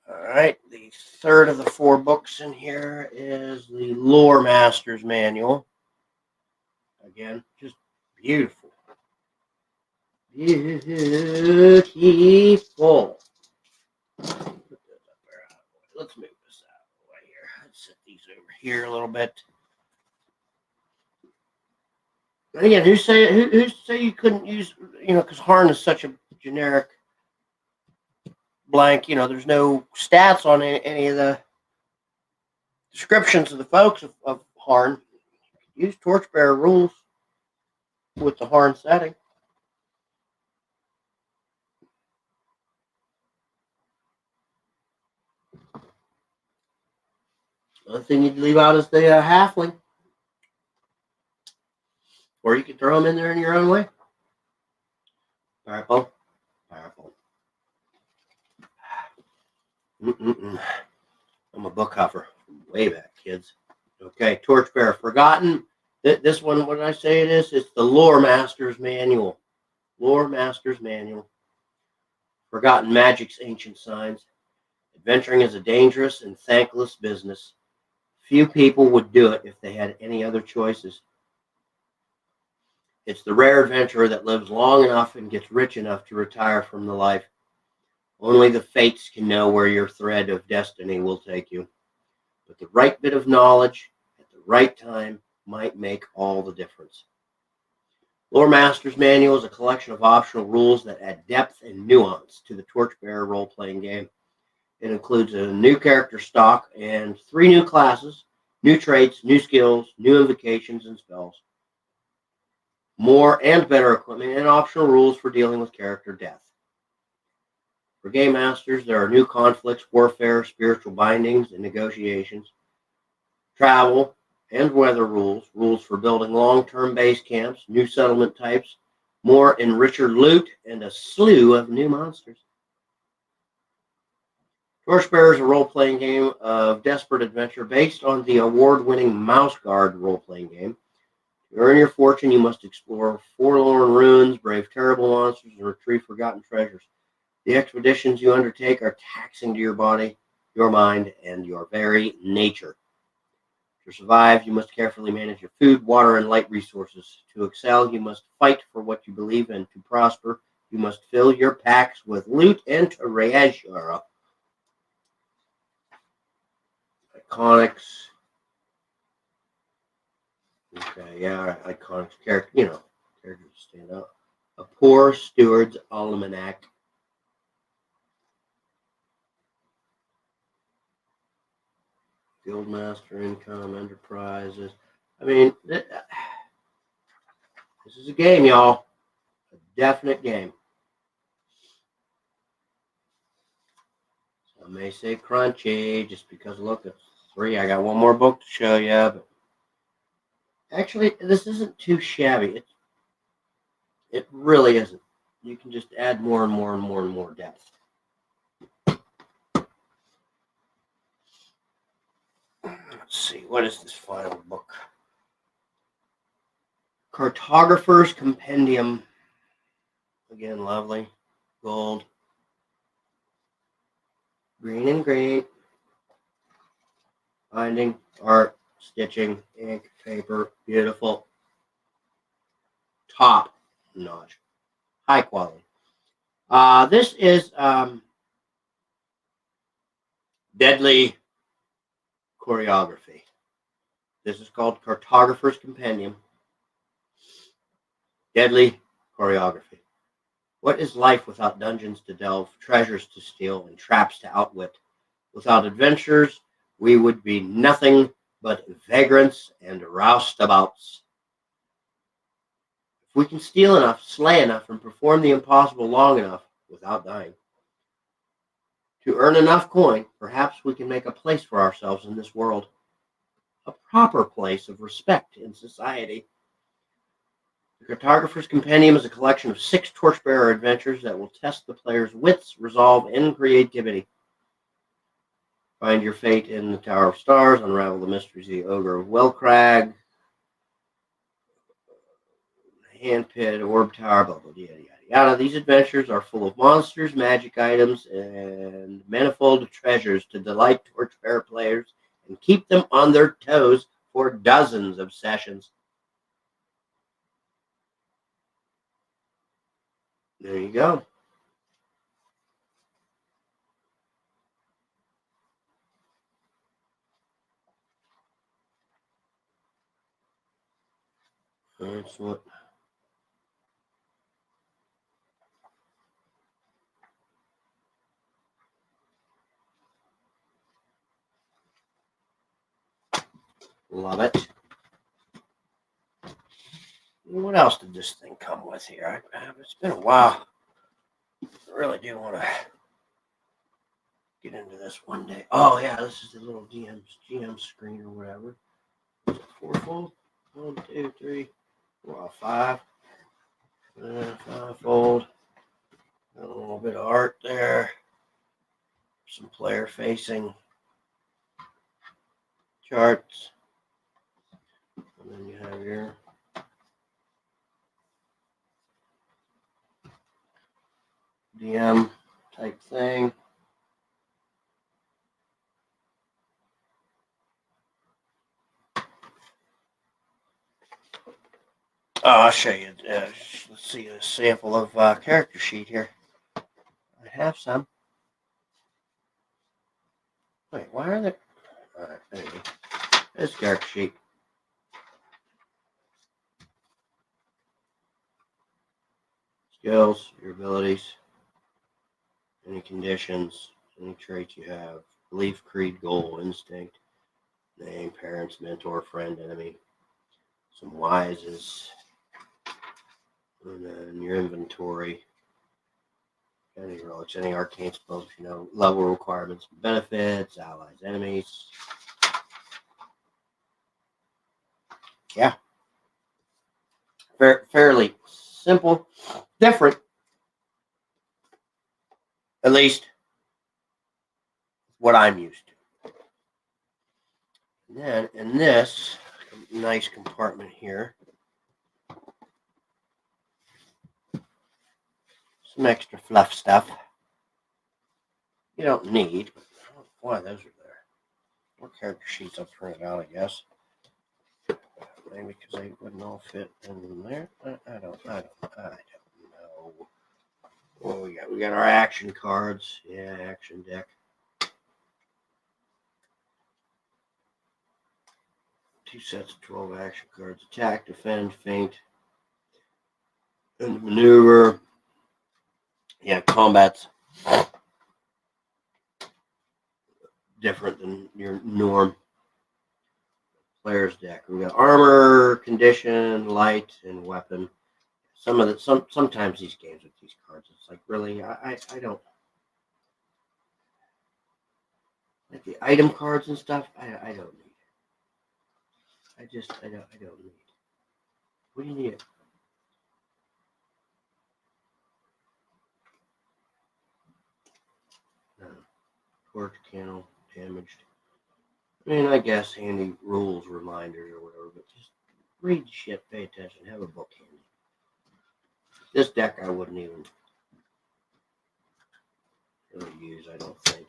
A: All right, the third of the 4 books in here is the Lore Master's Manual. Again, just beautiful. Beautiful. Let's move this out of the way here. Let's set these over here a little bit. And again, who say you couldn't use, because Harn is such a generic blank, there's no stats on any of the descriptions of the folks of Harn. Use Torchbearer rules with the Harn setting. The only thing you'd leave out is the halfling. Or you could throw them in there in your own way. Powerful. I'm a book huffer from way back, kids. Okay, Torchbearer. Forgotten. This one, what did I say it is? It's the Lore Master's Manual. Lore Master's Manual. Forgotten Magic's Ancient Signs. Adventuring is a dangerous and thankless business. Few people would do it if they had any other choices. It's the rare adventurer that lives long enough and gets rich enough to retire from the life. Only the fates can know where your thread of destiny will take you. But the right bit of knowledge at the right time might make all the difference. Lore Master's Manual is a collection of optional rules that add depth and nuance to the Torchbearer role-playing game. It includes a new character stock and 3 new classes, new traits, new skills, new invocations and spells, more and better equipment, and optional rules for dealing with character death. For Game Masters, there are new conflicts, warfare, spiritual bindings, and negotiations, travel and weather rules, rules for building long-term base camps, new settlement types, more and richer loot, and a slew of new monsters. Torchbearer is a role-playing game of desperate adventure based on the award-winning Mouse Guard role-playing game. To earn your fortune, you must explore forlorn ruins, brave terrible monsters, and retrieve forgotten treasures. The expeditions you undertake are taxing to your body, your mind, and your very nature. To survive, you must carefully manage your food, water, and light resources. To excel, you must fight for what you believe in. To prosper, you must fill your packs with loot and treasure. Iconics. Okay, yeah, iconics. Characters stand out. A Poor Steward's Almanac. Guildmaster Income Enterprises. I mean, this is a game, y'all. A definite game. Some may say crunchy just because, look, it's 3. I got one more book to show you. But actually, this isn't too shabby. It really isn't. You can just add more and more and more and more depth. Let's see. What is this final book? Cartographer's Compendium. Again, lovely. Gold. Green and green. Binding, art, stitching, ink, paper. Beautiful. Top notch. High quality. This is Deadly Choreography. This is called Cartographer's Compendium. Deadly Choreography. What is life without dungeons to delve, treasures to steal, and traps to outwit? Without adventures, we would be nothing but vagrants and roustabouts. If we can steal enough, slay enough, and perform the impossible long enough without dying, to earn enough coin, perhaps we can make a place for ourselves in this world. A proper place of respect in society. The Cartographer's Compendium is a collection of 6 torchbearer adventures that will test the player's wits, resolve, and creativity. Find your fate in the Tower of Stars, unravel the mysteries of the Ogre of Welcrag, Hand Pit, Orb Tower, blah, blah, yada, yada, yada. These adventures are full of monsters, magic items, and manifold treasures to delight torchbearer players and keep them on their toes for dozens of sessions. There you go. That's what. Love it. What else did this thing come with here? It's been a while. I really do want to get into this one day. Oh, yeah, this is the little GM screen or whatever. Is it 4-fold? 1, 2, 3, 4, 5. 5-fold. A little bit of art there. Some player-facing charts. And then you have your DM type thing. Oh, I'll show you. Let's see a sample of character sheet here. I have some. Wait, why are there? All right, there you go. There's character sheet. Skills, your abilities, any conditions, any traits you have, belief, creed, goal, instinct, name, parents, mentor, friend, enemy, some wises, and then your inventory, any relics, any arcane spells, level requirements, benefits, allies, enemies. Yeah. Fairly simple, different, at least what I'm used to. And then in this nice compartment here, some extra fluff stuff you don't need. But I don't know why those are there. More character sheets I'll print it out, I guess. Maybe because they wouldn't all fit in there. I don't know. Oh, we got our action cards. Yeah, action deck. 2 sets of 12 action cards. Attack, defend, feint, and maneuver. Yeah, combat's different than your norm player's deck. We got armor, condition, light, and weapon. Sometimes these games with these cards, it's like, really, I don't like the item cards and stuff. I don't need. I don't need. What do you need? Torch, candle, damaged. I mean, I guess handy rules, reminders, or whatever, but just read shit, pay attention, have a book handy. This deck I wouldn't even really use, I don't think.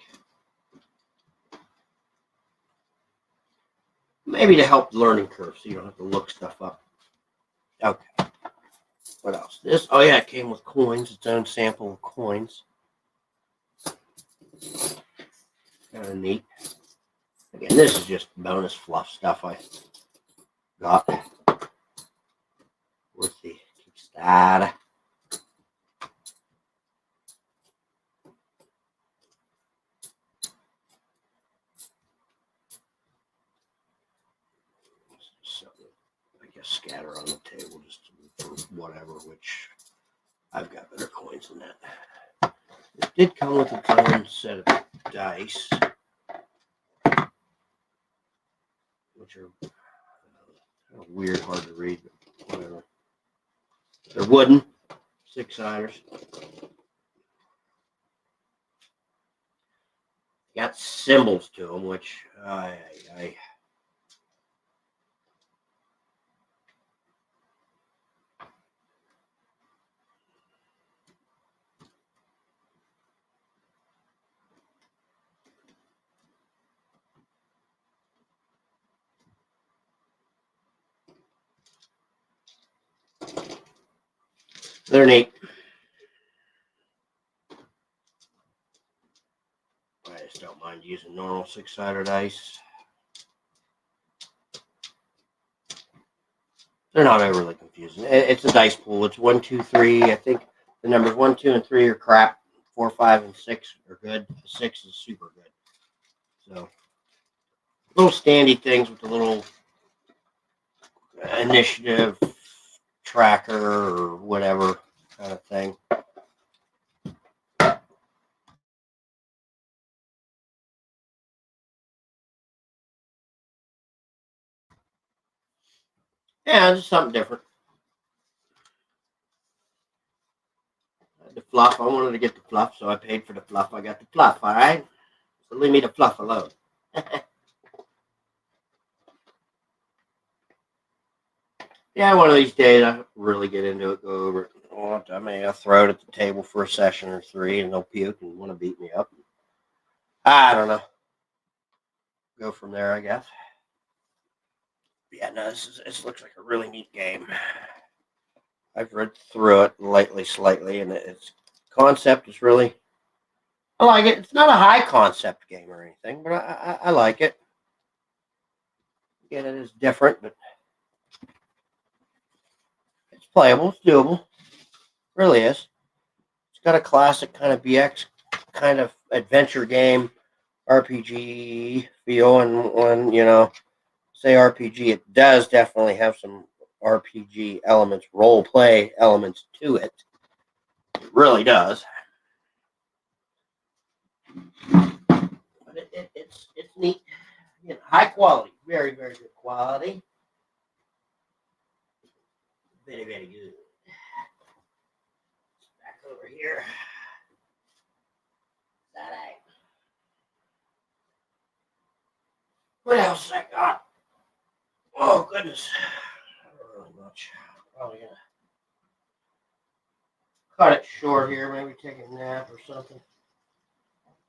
A: Maybe to help the learning curve so you don't have to look stuff up. Okay. What else? This, oh yeah, it came with coins, its own sample of coins. Kind of neat. Again, this is just bonus fluff stuff I got with the Kickstarter. Something, I guess, scatter on the table just for whatever, which I've got better coins than that. It did come with its own set of dice, which are kind of weird, hard to read, but whatever. They're wooden, 6-siders. Got symbols to them, which they're neat. I just don't mind using normal 6-sided dice. They're not overly confusing. It's a dice pool. It's 1, 2, 3. I think the numbers 1, 2, and 3 are crap. 4, 5, and 6 are good. 6 is super good. So, little standy things with the little initiative tracker or whatever kind of thing. Yeah, just something different. The fluff, I wanted to get the fluff, so I paid for the fluff. I got the fluff, all right? So leave me the fluff alone. Yeah, one of these days I really get into it, go over it. I mean, I'll throw it at the table for a session or 3, and they'll puke and want to beat me up. I don't know. Go from there, I guess. Yeah, no, this looks like a really neat game. I've read through it slightly, and its concept is really, I like it. It's not a high concept game or anything, but I like it. Again, it is different, but it's playable. It's doable. It really is. It's got a classic kind of BX kind of adventure game, RPG feel, and when, say RPG, it does definitely have some RPG elements, role play elements to it. It really does. But it's neat. High quality, very, very good quality. Very, very good. Back over here. What else I got? Oh, goodness. Not really much. Probably gonna cut it short here. Maybe take a nap or something.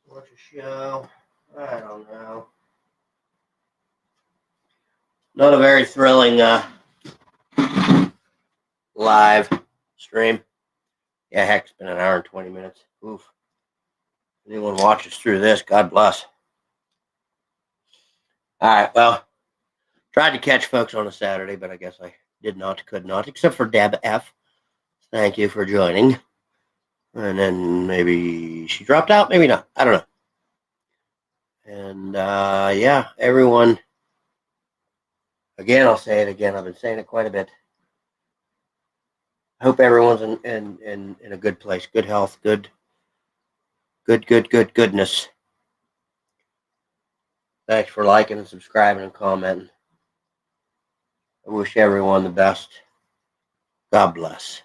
A: Watch a show. I don't know. Not a very thrilling live stream. Yeah, heck, it's been an hour and 20 minutes. Oof. Anyone watches through this, God bless. All right, well, tried to catch folks on a Saturday, but I guess I could not, except for Deb F. Thank you for joining. And then maybe she dropped out, maybe not. I don't know. And yeah, everyone, again, I'll say it again. I've been saying it quite a bit. I hope everyone's in a good place, good health, goodness. Thanks for liking and subscribing and commenting. I wish everyone the best. God bless.